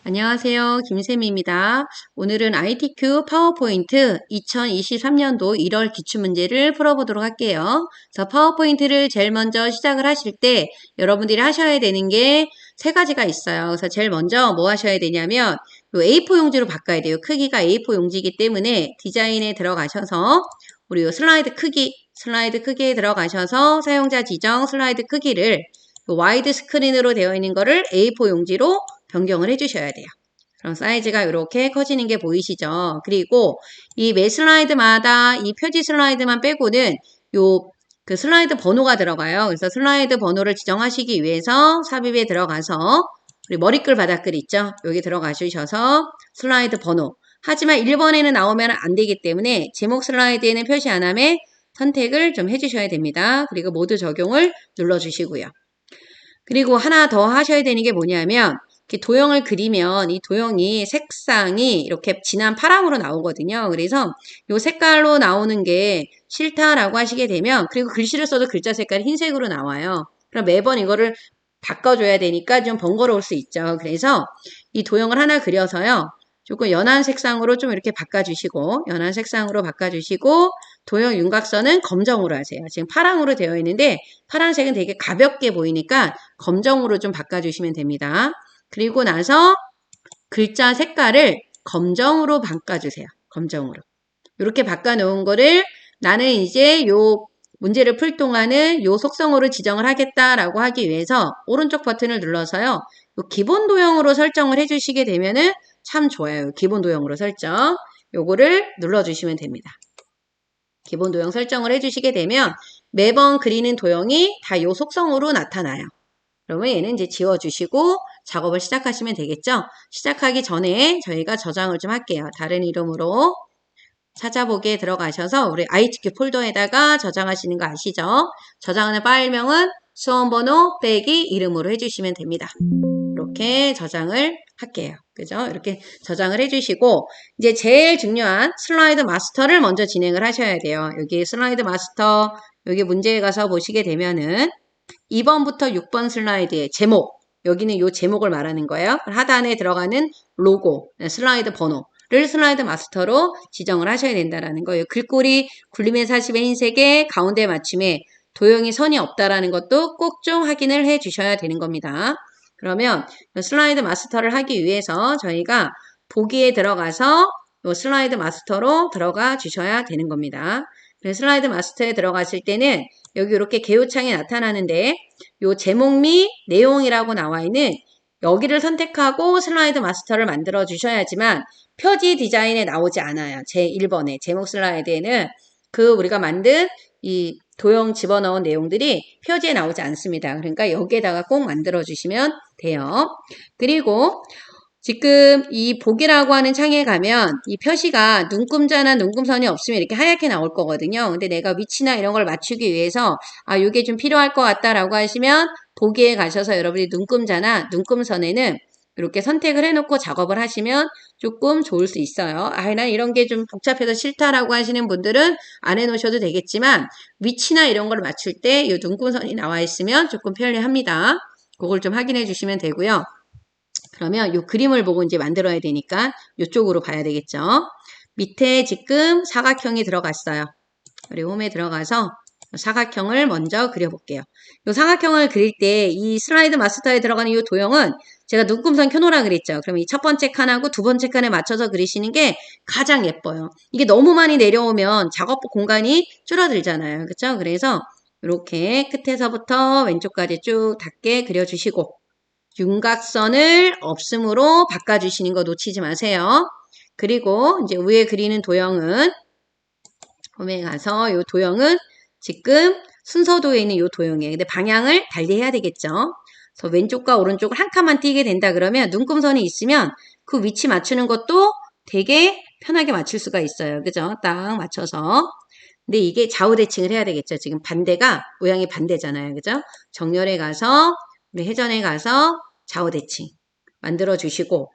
안녕하세요. 김쌤입니다. 오늘은 ITQ 파워포인트 2023년도 1월 기출문제를 풀어보도록 할게요. 그래서 파워포인트를 제일 먼저 시작을 하실 때 여러분들이 하셔야 되는 게 세 가지가 있어요. 그래서 제일 먼저 뭐 하셔야 되냐면 요 A4 용지로 바꿔야 돼요. 크기가 A4 용지이기 때문에 디자인에 들어가셔서 우리 요 슬라이드 크기에 들어가셔서 사용자 지정 슬라이드 크기를 와이드 스크린으로 되어 있는 거를 A4 용지로 변경을 해주셔야 돼요. 그럼 사이즈가 이렇게 커지는 게 보이시죠? 그리고 이 매 슬라이드마다 이 표지 슬라이드만 빼고는 그 슬라이드 번호가 들어가요. 그래서 슬라이드 번호를 지정하시기 위해서 삽입에 들어가서 우리 머리글 바닥글 있죠? 여기 들어가 주셔서 슬라이드 번호. 하지만 1번에는 나오면 안 되기 때문에 제목 슬라이드에는 표시 안 함에 선택을 좀 해주셔야 됩니다. 그리고 모두 적용을 눌러주시고요. 그리고 하나 더 하셔야 되는 게 뭐냐면 이렇게 도형을 그리면 이 도형이 색상이 이렇게 진한 파랑으로 나오거든요. 그래서 이 색깔로 나오는 게 싫다라고 하시게 되면 그리고 글씨를 써도 글자 색깔이 흰색으로 나와요. 그럼 매번 이거를 바꿔줘야 되니까 좀 번거로울 수 있죠. 그래서 이 도형을 하나 그려서요. 조금 연한 색상으로 좀 이렇게 바꿔주시고 연한 색상으로 바꿔주시고 도형 윤곽선은 검정으로 하세요. 지금 파랑으로 되어 있는데 파란색은 되게 가볍게 보이니까 검정으로 좀 바꿔주시면 됩니다. 그리고 나서 글자 색깔을 검정으로 바꿔주세요. 검정으로. 이렇게 바꿔놓은 거를 나는 이제 요 문제를 풀 동안은 요 속성어로 지정을 하겠다라고 하기 위해서 오른쪽 버튼을 눌러서요. 요 기본 도형으로 설정을 해주시게 되면은 참 좋아요. 기본 도형으로 설정. 요거를 눌러주시면 됩니다. 기본 도형 설정을 해주시게 되면 매번 그리는 도형이 다 요 속성으로 나타나요. 그러면 얘는 이제 지워주시고 작업을 시작하시면 되겠죠? 시작하기 전에 저희가 저장을 좀 할게요. 다른 이름으로 찾아보기에 들어가셔서 우리 ITQ 폴더에다가 저장하시는 거 아시죠? 저장하는 파일명은 수험번호 빼기 이름으로 해주시면 됩니다. 이렇게 저장을 할게요. 그죠? 이렇게 저장을 해주시고 이제 제일 중요한 슬라이드 마스터를 먼저 진행을 하셔야 돼요. 여기 슬라이드 마스터 여기 문제에 가서 보시게 되면은 2번부터 6번 슬라이드의 제목 여기는 요 제목을 말하는 거예요. 하단에 들어가는 로고 슬라이드 번호를 슬라이드 마스터로 지정을 하셔야 된다는 거예요. 글꼴이 굴림의 40의 흰색에 가운데 맞춤에 도형이 선이 없다라는 것도 꼭 좀 확인을 해 주셔야 되는 겁니다. 그러면 슬라이드 마스터를 하기 위해서 저희가 보기에 들어가서 이 슬라이드 마스터로 들어가 주셔야 되는 겁니다. 슬라이드 마스터에 들어가실 때는 여기 이렇게 개요창이 나타나는데 이 제목 및 내용이라고 나와 있는 여기를 선택하고 슬라이드 마스터를 만들어 주셔야지만 표지 디자인에 나오지 않아요. 제1번에 제목 슬라이드에는 우리가 만든 이 도형 집어넣은 내용들이 표지에 나오지 않습니다. 그러니까 여기에다가 꼭 만들어 주시면 돼요. 그리고 지금 이 보기라고 하는 창에 가면 이 표시가 눈금자나 눈금선이 없으면 이렇게 하얗게 나올 거거든요. 근데 내가 위치나 이런 걸 맞추기 위해서 이게 좀 필요할 것 같다라고 하시면 보기에 가셔서 여러분이 눈금자나 눈금선에는 이렇게 선택을 해놓고 작업을 하시면 조금 좋을 수 있어요. 난 이런 게 좀 복잡해서 싫다라고 하시는 분들은 안 해놓으셔도 되겠지만 위치나 이런 걸 맞출 때 이 눈금선이 나와 있으면 조금 편리합니다. 그걸 좀 확인해 주시면 되고요. 그러면 이 그림을 보고 이제 만들어야 되니까 이쪽으로 봐야 되겠죠. 밑에 지금 사각형이 들어갔어요. 우리 홈에 들어가서 사각형을 먼저 그려볼게요. 이 사각형을 그릴 때 이 슬라이드 마스터에 들어가는 이 도형은 제가 눈금선 켜놓으라 그랬죠. 그럼 이 첫 번째 칸하고 두 번째 칸에 맞춰서 그리시는 게 가장 예뻐요. 이게 너무 많이 내려오면 작업 공간이 줄어들잖아요. 그렇죠? 그래서 이렇게 끝에서부터 왼쪽까지 쭉 닿게 그려주시고 윤곽선을 없음으로 바꿔주시는 거 놓치지 마세요. 그리고 이제 위에 그리는 도형은 홈에 가서 이 도형은 지금 순서도에 있는 이 도형이에요. 근데 방향을 달리해야 되겠죠. 그래서 왼쪽과 오른쪽을 한 칸만 띄게 된다 그러면 눈금선이 있으면 그 위치 맞추는 것도 되게 편하게 맞출 수가 있어요. 그죠? 딱 맞춰서. 근데 이게 좌우 대칭을 해야 되겠죠. 지금 반대가 모양이 반대잖아요. 그죠? 정렬에 가서 우리 회전에 가서 좌우 대칭 만들어 주시고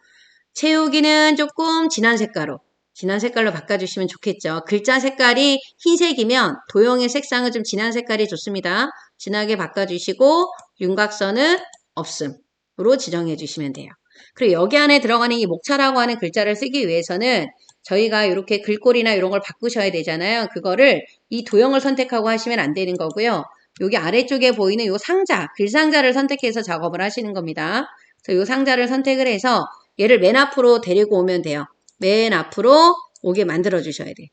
채우기는 조금 진한 색깔로 바꿔주시면 좋겠죠. 글자 색깔이 흰색이면 도형의 색상은 좀 진한 색깔이 좋습니다. 진하게 바꿔주시고 윤곽선은 없음으로 지정해 주시면 돼요. 그리고 여기 안에 들어가는 이 목차라고 하는 글자를 쓰기 위해서는 저희가 이렇게 글꼴이나 이런 걸 바꾸셔야 되잖아요. 그거를 이 도형을 선택하고 하시면 안 되는 거고요. 여기 아래쪽에 보이는 이 상자, 글상자를 선택해서 작업을 하시는 겁니다. 그래서 이 상자를 선택을 해서 얘를 맨 앞으로 데리고 오면 돼요. 맨 앞으로 오게 만들어 주셔야 돼요.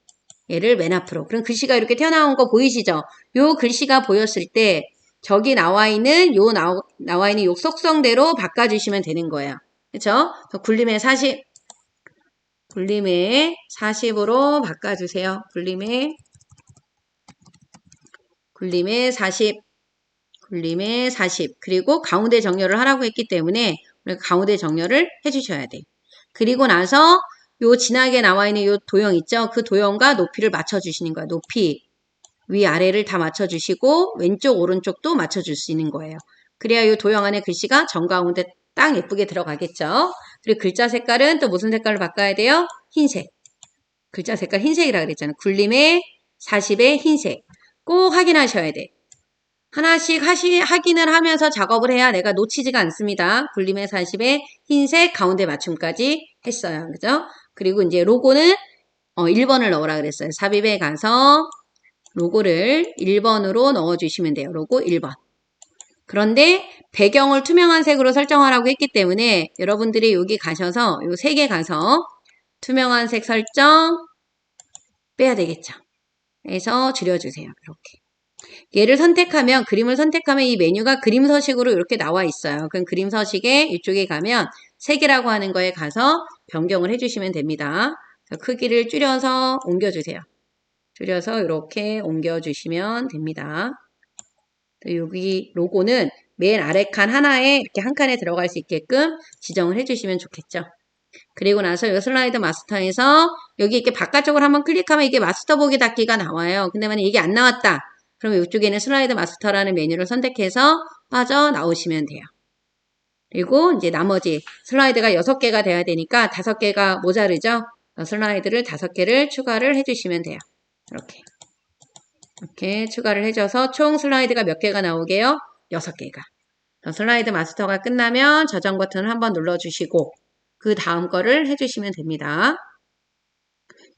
얘를 맨 앞으로. 그럼 글씨가 이렇게 튀어나온 거 보이시죠? 요 글씨가 보였을 때 저기 나와 있는 나와 있는 요 속성대로 바꿔주시면 되는 거예요. 그렇죠? 굴림의 40으로 바꿔주세요. 굴림의 40. 그리고 가운데 정렬을 하라고 했기 때문에 우리가 가운데 정렬을 해주셔야 돼요. 그리고 나서 요 진하게 나와 있는 요 도형 있죠? 그 도형과 높이를 맞춰주시는 거예요. 높이. 위아래를 다 맞춰주시고 왼쪽 오른쪽도 맞춰주시는 거예요. 그래야 이 도형 안에 글씨가 정가운데 딱 예쁘게 들어가겠죠. 그리고 글자 색깔은 또 무슨 색깔로 바꿔야 돼요? 흰색. 글자 색깔 흰색이라 그랬잖아요. 굴림의 40의 흰색. 꼭 확인하셔야 돼. 하나씩 확인을 하면서 작업을 해야 내가 놓치지가 않습니다. 굴림의 40의 흰색 가운데 맞춤까지 했어요. 그죠? 그리고 이제 로고는 1번을 넣으라 그랬어요. 삽입에 가서 로고를 1번으로 넣어주시면 돼요. 로고 1번. 그런데 배경을 투명한 색으로 설정하라고 했기 때문에 여러분들이 여기 가셔서 요 색에 가서 투명한 색 설정 빼야 되겠죠. 그래서 줄여주세요. 이렇게. 얘를 선택하면 그림을 선택하면 이 메뉴가 그림 서식으로 이렇게 나와 있어요. 그럼 그림 서식에 이쪽에 가면 색이라고 하는 거에 가서 변경을 해주시면 됩니다. 크기를 줄여서 옮겨주세요. 줄여서 이렇게 옮겨주시면 됩니다. 여기 로고는 맨 아래 칸 하나에 이렇게 한 칸에 들어갈 수 있게끔 지정을 해주시면 좋겠죠. 그리고 나서 이 슬라이드 마스터에서 여기 이렇게 바깥쪽으로 한번 클릭하면 이게 마스터 보기 닫기가 나와요. 근데 만약 이게 안 나왔다. 그러면 이쪽에는 슬라이드 마스터라는 메뉴를 선택해서 빠져나오시면 돼요. 그리고 이제 나머지 슬라이드가 6개가 돼야 되니까 5개가 모자르죠. 슬라이드를 5개를 추가를 해주시면 돼요. 이렇게 추가를 해줘서 총 슬라이드가 몇 개가 나오게요? 6개가. 슬라이드 마스터가 끝나면 저장 버튼을 한번 눌러주시고 그 다음 거를 해주시면 됩니다.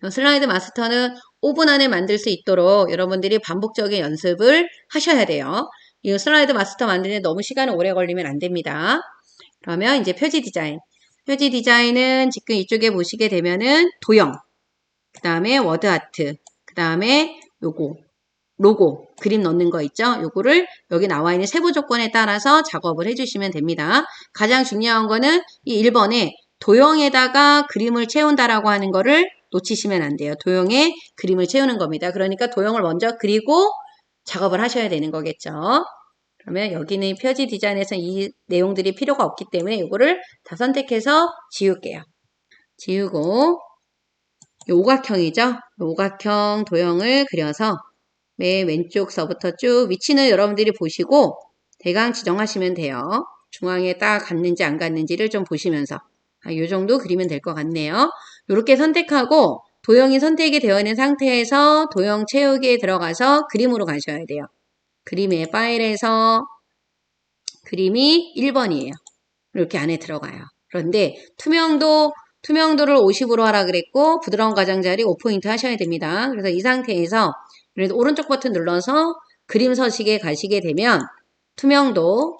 슬라이드 마스터는 5분 안에 만들 수 있도록 여러분들이 반복적인 연습을 하셔야 돼요. 이 슬라이드 마스터 만드는데 너무 시간이 오래 걸리면 안 됩니다. 그러면 이제 표지 디자인. 표지 디자인은 지금 이쪽에 보시게 되면은 도형, 그 다음에 워드 아트, 그 다음에 요거 로고, 그림 넣는 거 있죠? 요거를 여기 나와 있는 세부 조건에 따라서 작업을 해주시면 됩니다. 가장 중요한 거는 이 1번에 도형에다가 그림을 채운다라고 하는 거를 놓치시면 안 돼요. 도형에 그림을 채우는 겁니다. 그러니까 도형을 먼저 그리고 작업을 하셔야 되는 거겠죠. 그러면 여기는 표지 디자인에서 이 내용들이 필요가 없기 때문에 이거를 다 선택해서 지울게요. 지우고 이 오각형이죠? 이 오각형 도형을 그려서 맨 왼쪽서부터 쭉 위치는 여러분들이 보시고 대강 지정하시면 돼요. 중앙에 딱 갔는지 안 갔는지를 좀 보시면서 이 정도 그리면 될 것 같네요. 이렇게 선택하고 도형이 선택이 되어 있는 상태에서 도형 채우기에 들어가서 그림으로 가셔야 돼요. 그림의 파일에서 그림이 1번이에요. 이렇게 안에 들어가요. 그런데 투명도를 50으로 하라 그랬고 부드러운 가장자리 5포인트 하셔야 됩니다. 그래서 이 상태에서 그래서 오른쪽 버튼 눌러서 그림 서식에 가시게 되면 투명도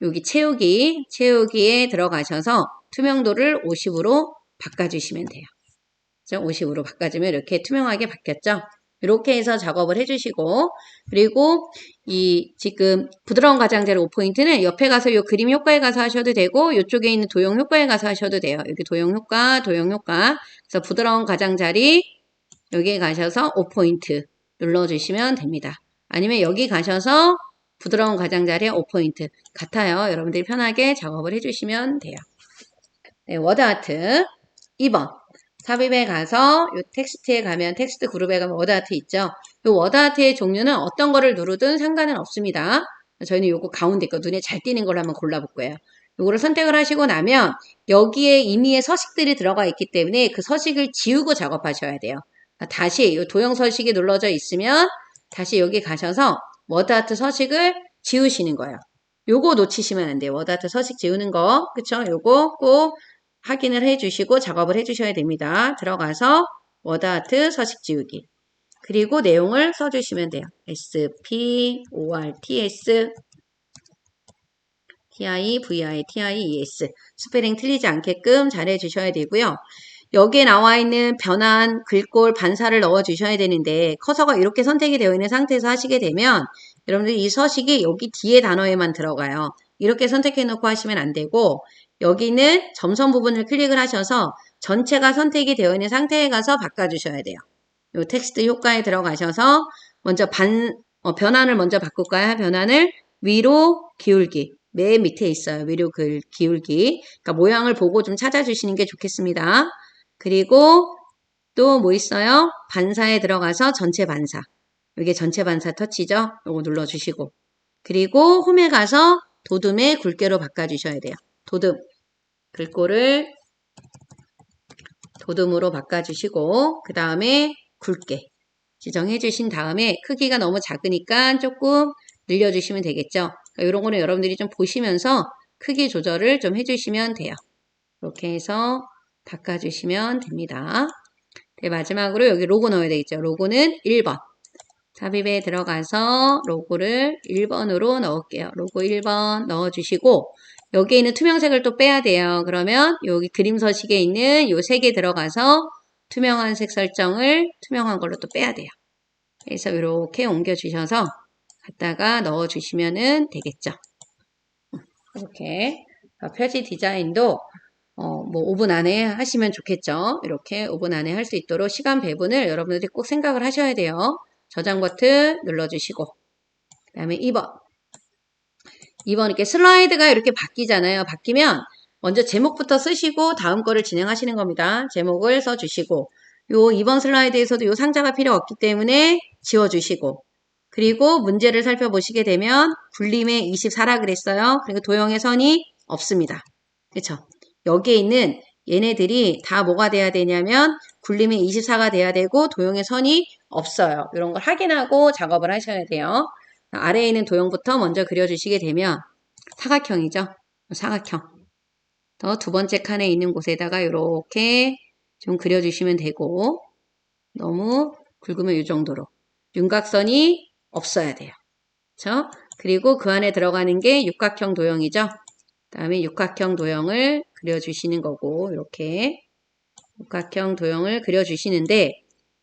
여기 채우기에 들어가셔서 투명도를 50으로 바꿔주시면 돼요. 50으로 바꿔주면 이렇게 투명하게 바뀌었죠. 이렇게 해서 작업을 해주시고 그리고 이 지금 부드러운 가장자리 5포인트는 옆에 가서 이 그림 효과에 가서 하셔도 되고 이쪽에 있는 도형 효과에 가서 하셔도 돼요. 여기 도형 효과 그래서 부드러운 가장자리 여기에 가셔서 5포인트 눌러주시면 됩니다. 아니면 여기 가셔서 부드러운 가장자리에 5포인트 같아요. 여러분들이 편하게 작업을 해주시면 돼요. 네, 워드 아트 2번 삽입에 가서 이 텍스트에 가면 텍스트 그룹에 가면 워드 아트 있죠. 이 워드 아트의 종류는 어떤 거를 누르든 상관은 없습니다. 저희는 요거 가운데 거 눈에 잘 띄는 걸로 한번 골라볼 거예요. 요거를 선택을 하시고 나면 여기에 임의의 서식들이 들어가 있기 때문에 그 서식을 지우고 작업하셔야 돼요. 다시 이 도형 서식이 눌러져 있으면 다시 여기 가셔서 워드 아트 서식을 지우시는 거예요. 요거 놓치시면 안 돼요. 워드아트 서식 지우는 거. 그쵸? 요거 꼭 확인을 해주시고 작업을 해주셔야 됩니다. 들어가서 워드아트 서식 지우기. 그리고 내용을 써주시면 돼요. SPORTS TIVITIES 스페링 틀리지 않게끔 잘 해주셔야 되고요. 여기에 나와 있는 변환, 글꼴, 반사를 넣어주셔야 되는데 커서가 이렇게 선택이 되어 있는 상태에서 하시게 되면 여러분들 이 서식이 여기 뒤에 단어에만 들어가요. 이렇게 선택해 놓고 하시면 안 되고 여기는 점선 부분을 클릭을 하셔서 전체가 선택이 되어 있는 상태에 가서 바꿔주셔야 돼요. 요 텍스트 효과에 들어가셔서 먼저 변환을 먼저 바꿀까요? 변환을 위로 기울기. 맨 밑에 있어요. 위로 기울기. 그러니까 모양을 보고 좀 찾아주시는 게 좋겠습니다. 그리고 또 뭐 있어요? 반사에 들어가서 전체 반사. 이게 전체 반사 터치죠? 요거 눌러주시고. 그리고 홈에 가서 도둠의 굵게로 바꿔주셔야 돼요. 도둠. 글꼴을 도둠으로 바꿔주시고 그 다음에 굵게 지정해 주신 다음에 크기가 너무 작으니까 조금 늘려주시면 되겠죠. 이런 거는 여러분들이 좀 보시면서 크기 조절을 좀 해주시면 돼요. 이렇게 해서 닦아주시면 됩니다. 네, 마지막으로 여기 로고 넣어야 되겠죠. 로고는 1번. 삽입에 들어가서 로고를 1번으로 넣을게요. 로고 1번 넣어주시고 여기에 있는 투명색을 또 빼야 돼요. 그러면 여기 그림 서식에 있는 요 색에 들어가서 투명한 색 설정을 투명한 걸로 또 빼야 돼요. 그래서 이렇게 옮겨주셔서 갖다가 넣어주시면 되겠죠. 이렇게 표지 디자인도 뭐 5분 안에 하시면 좋겠죠. 이렇게 5분 안에 할 수 있도록 시간 배분을 여러분들이 꼭 생각을 하셔야 돼요. 저장 버튼 눌러주시고 그 다음에 2번 2번 이렇게 슬라이드가 이렇게 바뀌잖아요. 바뀌면 먼저 제목부터 쓰시고 다음 거를 진행하시는 겁니다. 제목을 써주시고 요 2번 슬라이드에서도 요 상자가 필요 없기 때문에 지워주시고 그리고 문제를 살펴보시게 되면 굴림에 24라 그랬어요. 그리고 도형의 선이 없습니다. 그렇죠? 여기에 있는 얘네들이 다 뭐가 돼야 되냐면 굴림에 24가 돼야 되고 도형의 선이 없어요. 이런 걸 확인하고 작업을 하셔야 돼요. 아래에 있는 도형부터 먼저 그려주시게 되면 사각형이죠. 사각형. 더 두 번째 칸에 있는 곳에다가 이렇게 좀 그려주시면 되고 너무 굵으면 이 정도로 윤곽선이 없어야 돼요. 그렇죠? 그리고 그 안에 들어가는 게 육각형 도형이죠. 그 다음에 육각형 도형을 그려주시는 거고 이렇게 육각형 도형을 그려주시는데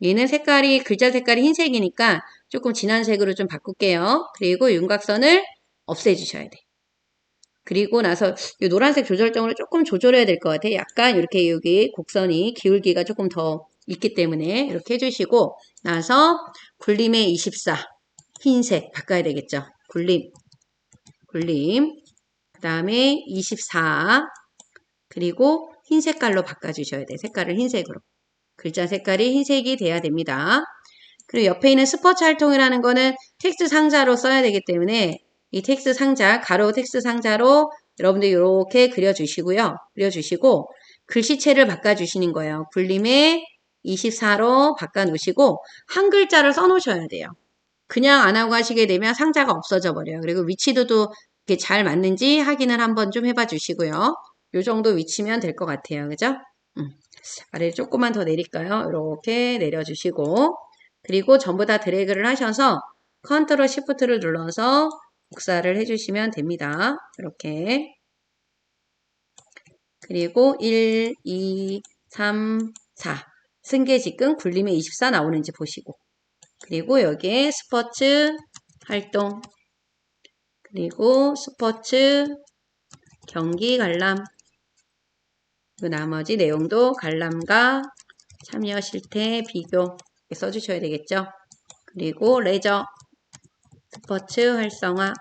얘는 색깔이 글자 색깔이 흰색이니까 조금 진한 색으로 좀 바꿀게요. 그리고 윤곽선을 없애주셔야 돼요. 그리고 나서 이 노란색 조절점을 조금 조절해야 될 것 같아요. 약간 이렇게 여기 곡선이 기울기가 조금 더 있기 때문에 이렇게 해주시고 나서 굴림에 24 흰색 바꿔야 되겠죠. 굴림 그 다음에 24 그리고 흰 색깔로 바꿔주셔야 돼요. 색깔을 흰색으로. 글자 색깔이 흰색이 돼야 됩니다. 그리고 옆에 있는 스포츠 활동이라는 거는 텍스트 상자로 써야 되기 때문에 이 텍스트 상자, 가로 텍스트 상자로 여러분들 이렇게 그려주시고요. 그려주시고 글씨체를 바꿔주시는 거예요. 굴림에 24로 바꿔놓으시고 한 글자를 써놓으셔야 돼요. 그냥 안 하고 하시게 되면 상자가 없어져 버려요. 그리고 위치도도 이렇게 잘 맞는지 확인을 한번 좀 해봐 주시고요. 요 정도 위치면 될 것 같아요. 그죠? 아래를 조금만 더 내릴까요? 이렇게 내려주시고 그리고 전부 다 드래그를 하셔서 컨트롤 시프트를 눌러서 복사를 해주시면 됩니다. 이렇게 그리고 1, 2, 3, 4 승계직근 굴림에 24 나오는지 보시고 그리고 여기에 스포츠 활동 그리고 스포츠 경기 관람 그 나머지 내용도 관람과 참여 실태 비교 써주셔야 되겠죠. 그리고 레저 스포츠 활성화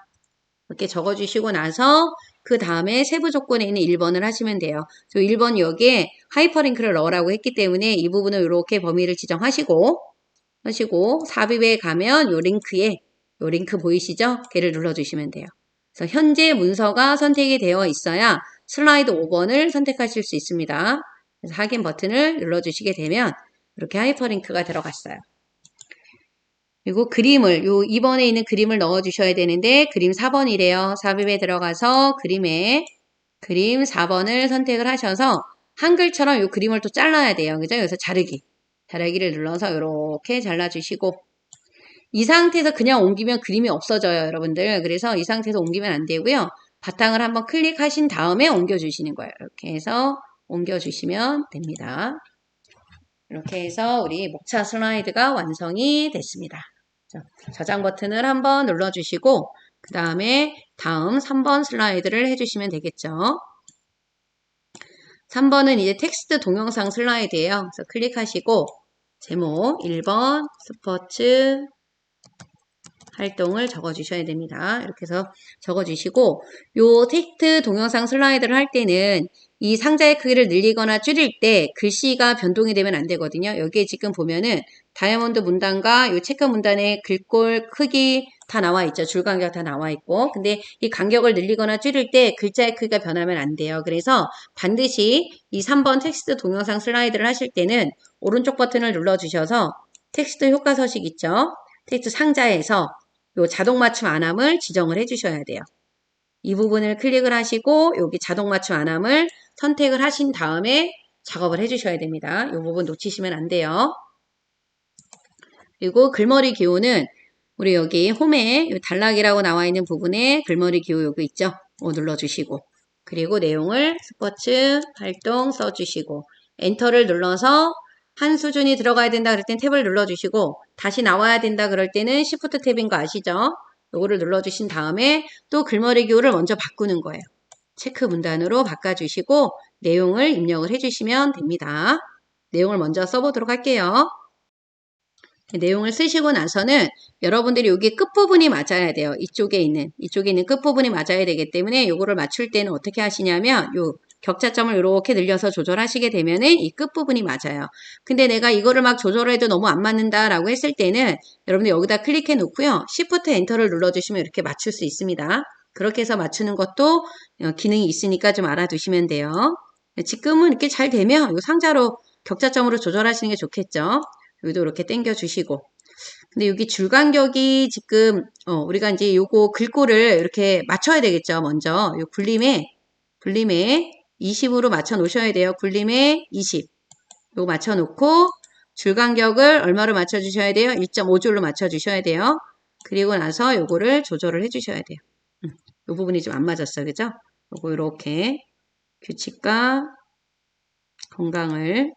이렇게 적어주시고 나서 그 다음에 세부 조건에 있는 1번을 하시면 돼요. 1번 여기에 하이퍼링크를 넣으라고 했기 때문에 이 부분을 이렇게 범위를 지정하시고 삽입에 가면 요 링크 보이시죠? 걔를 눌러주시면 돼요. 그래서 현재 문서가 선택이 되어 있어야 슬라이드 5번을 선택하실 수 있습니다. 그래서 확인 버튼을 눌러주시게 되면 이렇게 하이퍼링크가 들어갔어요. 그리고 그림을, 요 2번에 있는 그림을 넣어 주셔야 되는데, 그림 4번이래요. 삽입에 들어가서 그림 4번을 선택을 하셔서, 한글처럼 요 그림을 또 잘라야 돼요. 그죠? 여기서 자르기를 눌러서 이렇게 잘라주시고, 이 상태에서 그냥 옮기면 그림이 없어져요, 여러분들. 그래서 이 상태에서 옮기면 안 되고요. 바탕을 한번 클릭하신 다음에 옮겨주시는 거예요. 이렇게 해서 옮겨주시면 됩니다. 이렇게 해서 우리 목차 슬라이드가 완성이 됐습니다. 저장 버튼을 한번 눌러주시고 그 다음에 다음 3번 슬라이드를 해주시면 되겠죠. 3번은 이제 텍스트 동영상 슬라이드예요. 그래서 클릭하시고 제목 1번 스포츠 활동을 적어주셔야 됩니다. 이렇게 해서 적어주시고 요 텍스트 동영상 슬라이드를 할 때는 이 상자의 크기를 늘리거나 줄일 때 글씨가 변동이 되면 안 되거든요. 여기에 지금 보면은 다이아몬드 문단과 요 체크 문단의 글꼴 크기 다 나와 있죠. 줄 간격 다 나와 있고. 근데 이 간격을 늘리거나 줄일 때 글자의 크기가 변하면 안 돼요. 그래서 반드시 이 3번 텍스트 동영상 슬라이드를 하실 때는 오른쪽 버튼을 눌러주셔서 텍스트 효과 서식 있죠. 텍스트 상자에서 요 자동 맞춤 안함을 지정을 해주셔야 돼요. 이 부분을 클릭을 하시고 여기 자동 맞춤 안함을 선택을 하신 다음에 작업을 해주셔야 됩니다. 이 부분 놓치시면 안 돼요. 그리고 글머리 기호는 우리 여기 홈에 단락이라고 나와 있는 부분에 글머리 기호 여기 있죠? 눌러주시고 그리고 내용을 스포츠 활동 써주시고 엔터를 눌러서 한 수준이 들어가야 된다 그럴 땐 탭을 눌러주시고 다시 나와야 된다 그럴 때는 Shift 탭인 거 아시죠? 요거를 눌러주신 다음에 또 글머리 기호를 먼저 바꾸는 거예요. 체크 문단으로 바꿔주시고 내용을 입력을 해주시면 됩니다. 내용을 먼저 써보도록 할게요. 내용을 쓰시고 나서는 여러분들이 여기 끝부분이 맞아야 돼요. 이쪽에 있는 끝부분이 맞아야 되기 때문에 요거를 맞출 때는 어떻게 하시냐면 요 격자점을 이렇게 늘려서 조절하시게 되면은 이 끝부분이 맞아요. 근데 내가 이거를 막 조절해도 너무 안 맞는다라고 했을 때는 여러분들 여기다 클릭해 놓고요. Shift 엔터를 눌러주시면 이렇게 맞출 수 있습니다. 그렇게 해서 맞추는 것도 기능이 있으니까 좀 알아두시면 돼요. 지금은 이렇게 잘 되면 이 상자로 격자점으로 조절하시는 게 좋겠죠. 여기도 이렇게 당겨 주시고. 근데 여기 줄 간격이 지금 우리가 이제 요거 글꼴을 이렇게 맞춰야 되겠죠. 먼저 요 굴림에 20으로 맞춰 놓으셔야 돼요. 굴림에 20. 요거 맞춰 놓고 줄 간격을 얼마로 맞춰 주셔야 돼요? 1.5줄로 맞춰 주셔야 돼요. 그리고 나서 요거를 조절을 해 주셔야 돼요. 요 부분이 좀 안 맞았어요. 그죠? 요거 이렇게 규칙과 건강을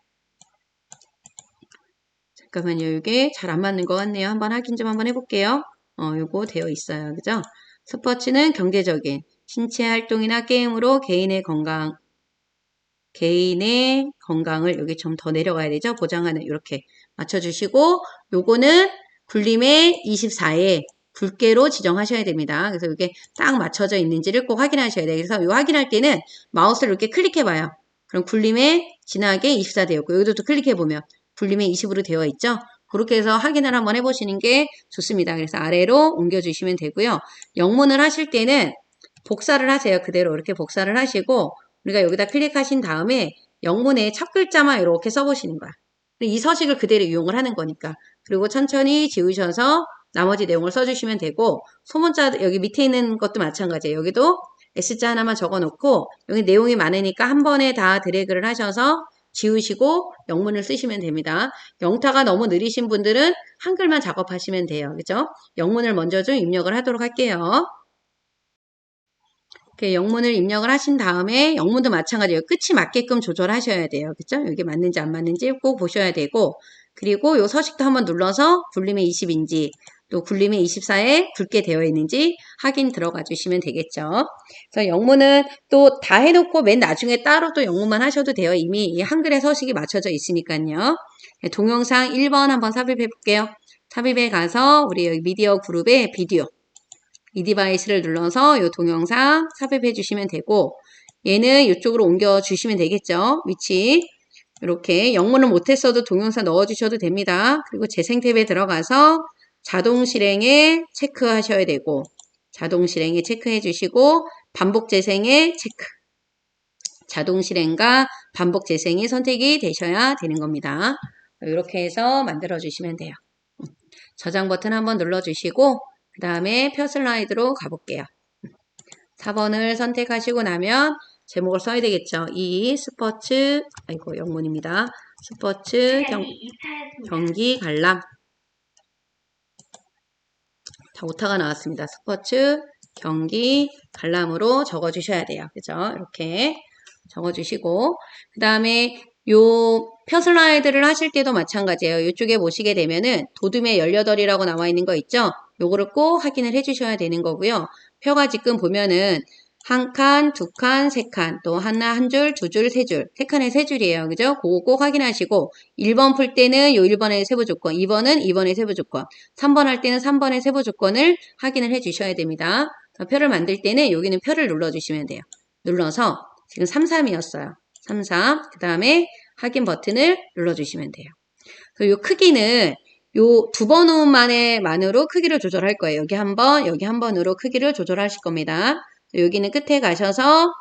잠깐만요. 이게 잘 안 맞는 것 같네요. 한번 확인 좀 한번 해볼게요. 요거 되어 있어요. 그죠? 스포츠는 경제적인 신체 활동이나 게임으로 개인의 건강을 여기 좀 더 내려가야 되죠? 보장하는 이렇게 맞춰주시고 요거는 굴림의 24에 굵게로 지정하셔야 됩니다. 그래서 이게 딱 맞춰져 있는지를 꼭 확인하셔야 돼요. 그래서 요 확인할 때는 마우스를 이렇게 클릭해봐요. 그럼 굴림에 진하게 24 되어 있고 여기도 또 클릭해보면 굴림에 20으로 되어 있죠? 그렇게 해서 확인을 한번 해보시는 게 좋습니다. 그래서 아래로 옮겨주시면 되고요. 영문을 하실 때는 복사를 하세요. 그대로 이렇게 복사를 하시고 우리가 여기다 클릭하신 다음에 영문의 첫 글자만 이렇게 써보시는 거야. 이 서식을 그대로 이용을 하는 거니까. 그리고 천천히 지우셔서 나머지 내용을 써주시면 되고 소문자 여기 밑에 있는 것도 마찬가지예요. 여기도 S자 하나만 적어놓고 여기 내용이 많으니까 한 번에 다 드래그를 하셔서 지우시고 영문을 쓰시면 됩니다. 영타가 너무 느리신 분들은 한글만 작업하시면 돼요. 그죠? 영문을 먼저 좀 입력을 하도록 할게요. 이렇게 영문을 입력을 하신 다음에 영문도 마찬가지예요. 끝이 맞게끔 조절하셔야 돼요. 그죠? 이게 맞는지 안 맞는지 꼭 보셔야 되고 그리고 요 서식도 한번 눌러서 굴림의 20인지 또 굴림의 24에 굵게 되어 있는지 확인 들어가 주시면 되겠죠. 그래서 영문은 또 다 해놓고 맨 나중에 따로 또 영문만 하셔도 돼요. 이미 이 한글의 서식이 맞춰져 있으니까요. 동영상 1번 한번 삽입해 볼게요. 삽입에 가서 우리 여기 미디어 그룹의 비디오 이 디바이스를 눌러서 이 동영상 삽입해 주시면 되고 얘는 이쪽으로 옮겨 주시면 되겠죠. 위치 이렇게 영문을 못했어도 동영상 넣어 주셔도 됩니다. 그리고 재생 탭에 들어가서 자동 실행에 체크하셔야 되고 자동 실행에 체크해 주시고 반복 재생에 체크 자동 실행과 반복 재생이 선택이 되셔야 되는 겁니다. 이렇게 해서 만들어 주시면 돼요. 저장 버튼 한번 눌러주시고 그 다음에 표 슬라이드로 가볼게요. 4번을 선택하시고 나면 제목을 써야 되겠죠. 이 스포츠, 아이고 영문입니다. 스포츠 경기 관람. 자, 오타가 나왔습니다. 스포츠 경기 관람으로 적어주셔야 돼요. 그죠? 이렇게 적어주시고 그 다음에 요 표 슬라이드를 하실 때도 마찬가지예요. 이쪽에 보시게 되면은 도둠의 18이라고 나와 있는 거 있죠? 요거를 꼭 확인을 해 주셔야 되는 거고요. 표가 지금 보면은 한 칸, 두 칸, 세 칸, 또 하나, 한 줄, 두 줄, 세 줄, 세 칸에 세 줄이에요. 그죠? 그거 꼭 확인하시고 1번 풀 때는 요 1번의 세부 조건, 2번은 2번의 세부 조건, 3번 할 때는 3번의 세부 조건을 확인을 해 주셔야 됩니다. 표를 만들 때는 여기는 표를 눌러 주시면 돼요. 눌러서 지금 33이었어요. 33. 그 다음에 확인 버튼을 눌러주시면 돼요. 그리고 요 크기는 요 두 번 호흡만으로 크기를 조절할 거예요. 여기 한 번, 여기 한 번으로 크기를 조절하실 겁니다. 여기는 끝에 가셔서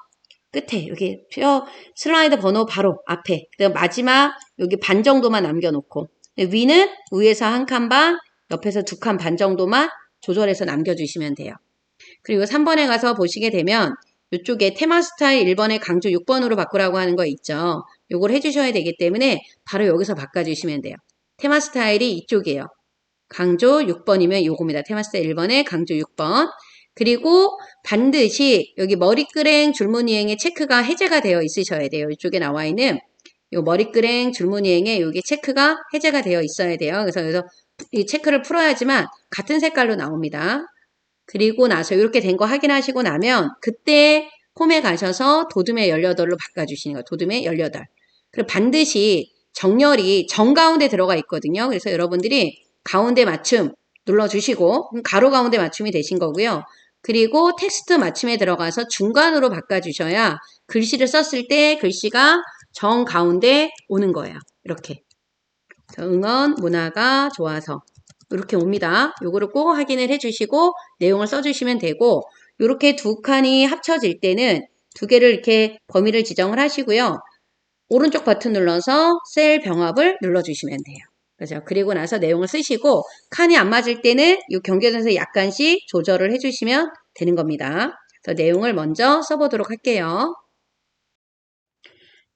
끝에 여기 표 슬라이드 번호 바로 앞에 그다음 마지막 여기 반 정도만 남겨놓고 위는 위에서 한 칸 반, 옆에서 두 칸 반 정도만 조절해서 남겨주시면 돼요. 그리고 3번에 가서 보시게 되면 이쪽에 테마 스타일 1번에 강조 6번으로 바꾸라고 하는 거 있죠. 요걸 해주셔야 되기 때문에 바로 여기서 바꿔주시면 돼요. 테마 스타일이 이쪽이에요. 강조 6번이면 요겁니다. 테마 스타일 1번에 강조 6번. 그리고 반드시 여기 머리끄랭 줄무늬행의 체크가 해제가 되어 있으셔야 돼요. 이쪽에 나와 있는 요 머리끄랭 줄무늬행에 여기 체크가 해제가 되어 있어야 돼요. 그래서 이 체크를 풀어야지만 같은 색깔로 나옵니다. 그리고 나서 이렇게 된 거 확인하시고 나면 그때 홈에 가셔서 도둠의 18로 바꿔주시는 거예요. 도둠의 18. 그리고 반드시 정렬이 정가운데 들어가 있거든요. 그래서 여러분들이 가운데 맞춤 눌러주시고 가로 가운데 맞춤이 되신 거고요. 그리고 텍스트 맞춤에 들어가서 중간으로 바꿔주셔야 글씨를 썼을 때 글씨가 정 가운데 오는 거예요. 이렇게. 응원 문화가 좋아서 이렇게 옵니다. 요거를 꼭 확인을 해주시고 내용을 써주시면 되고 이렇게 두 칸이 합쳐질 때는 두 개를 이렇게 범위를 지정을 하시고요. 오른쪽 버튼 눌러서 셀 병합을 눌러주시면 돼요. 그죠? 그리고 나서 내용을 쓰시고 칸이 안 맞을 때는 이 경계선에서 약간씩 조절을 해주시면 되는 겁니다. 그래서 내용을 먼저 써보도록 할게요.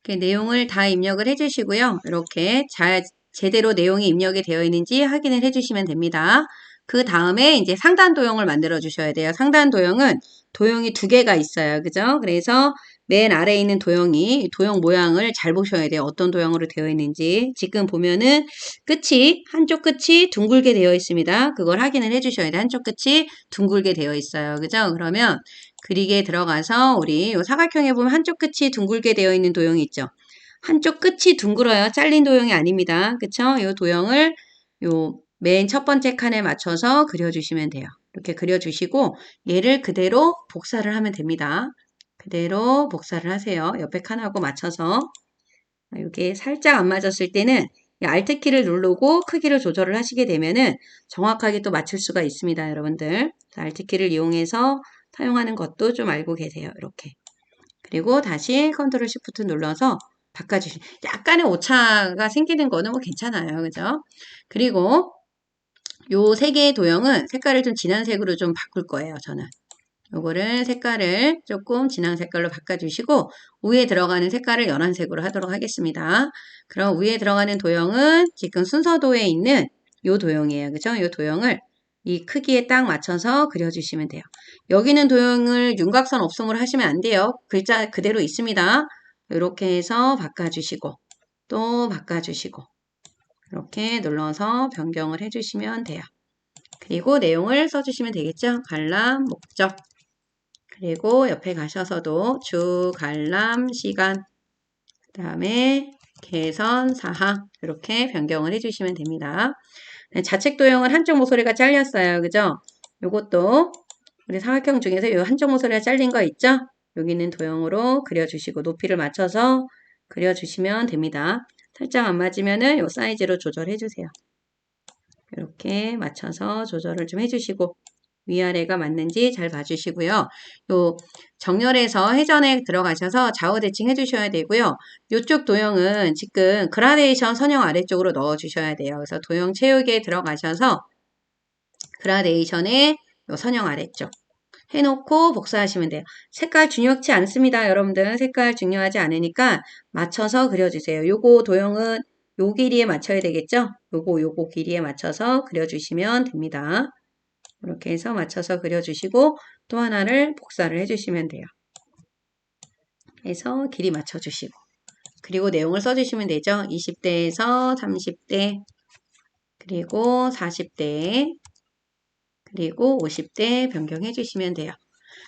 이렇게 내용을 다 입력을 해주시고요. 이렇게 제대로 내용이 입력이 되어 있는지 확인을 해주시면 됩니다. 그 다음에 이제 상단 도형을 만들어 주셔야 돼요. 상단 도형은 도형이 두 개가 있어요. 그죠? 그래서 맨 아래에 있는 도형이 도형 모양을 잘 보셔야 돼요. 어떤 도형으로 되어 있는지. 지금 보면은 한쪽 끝이 둥글게 되어 있습니다. 그걸 확인을 해주셔야 돼요. 한쪽 끝이 둥글게 되어 있어요. 그죠? 그러면 그리기에 들어가서 우리 요 사각형에 보면 한쪽 끝이 둥글게 되어 있는 도형이 있죠. 한쪽 끝이 둥글어요. 잘린 도형이 아닙니다. 그쵸? 이 도형을 요 맨 첫 번째 칸에 맞춰서 그려주시면 돼요. 이렇게 그려주시고 얘를 그대로 복사를 하면 됩니다. 그대로 복사를 하세요. 옆에 칸하고 맞춰서. 이게 살짝 안 맞았을 때는 Alt키를 누르고 크기를 조절을 하시게 되면은 정확하게 또 맞출 수가 있습니다. 여러분들. Alt키를 이용해서 사용하는 것도 좀 알고 계세요. 이렇게. 그리고 다시 컨트롤 시프트 눌러서 바꿔주시면 약간의 오차가 생기는 거는 뭐 괜찮아요. 그죠? 그리고 요 세 개의 도형은 색깔을 좀 진한 색으로 좀 바꿀 거예요. 저는. 요거를 색깔을 조금 진한 색깔로 바꿔주시고 위에 들어가는 색깔을 연한 색으로 하도록 하겠습니다. 그럼 위에 들어가는 도형은 지금 순서도에 있는 요 도형이에요. 그죠? 요 도형을 이 크기에 딱 맞춰서 그려주시면 돼요. 여기는 도형을 윤곽선 없음으로 하시면 안 돼요. 글자 그대로 있습니다. 이렇게 해서 바꿔주시고 또 바꿔주시고 이렇게 눌러서 변경을 해주시면 돼요. 그리고 내용을 써주시면 되겠죠? 관람 목적 그리고 옆에 가셔서도 주 관람 시간 그 다음에 개선 사항 이렇게 변경을 해주시면 됩니다. 자책 도형은 한쪽 모서리가 잘렸어요. 그죠? 요것도 우리 사각형 중에서 이 한쪽 모서리가 잘린 거 있죠? 여기는 도형으로 그려주시고 높이를 맞춰서 그려주시면 됩니다. 살짝 안 맞으면은 요 사이즈로 조절해 주세요. 이렇게 맞춰서 조절을 좀 해주시고 위아래가 맞는지 잘 봐주시고요. 요 정렬에서 회전에 들어가셔서 좌우 대칭 해주셔야 되고요. 이쪽 도형은 지금 그라데이션 선형 아래쪽으로 넣어주셔야 돼요. 그래서 도형 채우기에 들어가셔서 그라데이션의 요 선형 아래쪽 해놓고 복사하시면 돼요. 색깔 중요치 않습니다. 여러분들 색깔 중요하지 않으니까 맞춰서 그려주세요. 요거 도형은 요 길이에 맞춰야 되겠죠? 요거 길이에 맞춰서 그려주시면 됩니다. 이렇게 해서 맞춰서 그려주시고 또 하나를 복사를 해주시면 돼요. 해서 길이 맞춰주시고 그리고 내용을 써주시면 되죠. 20대에서 30대 그리고 40대 그리고 50대 변경해 주시면 돼요.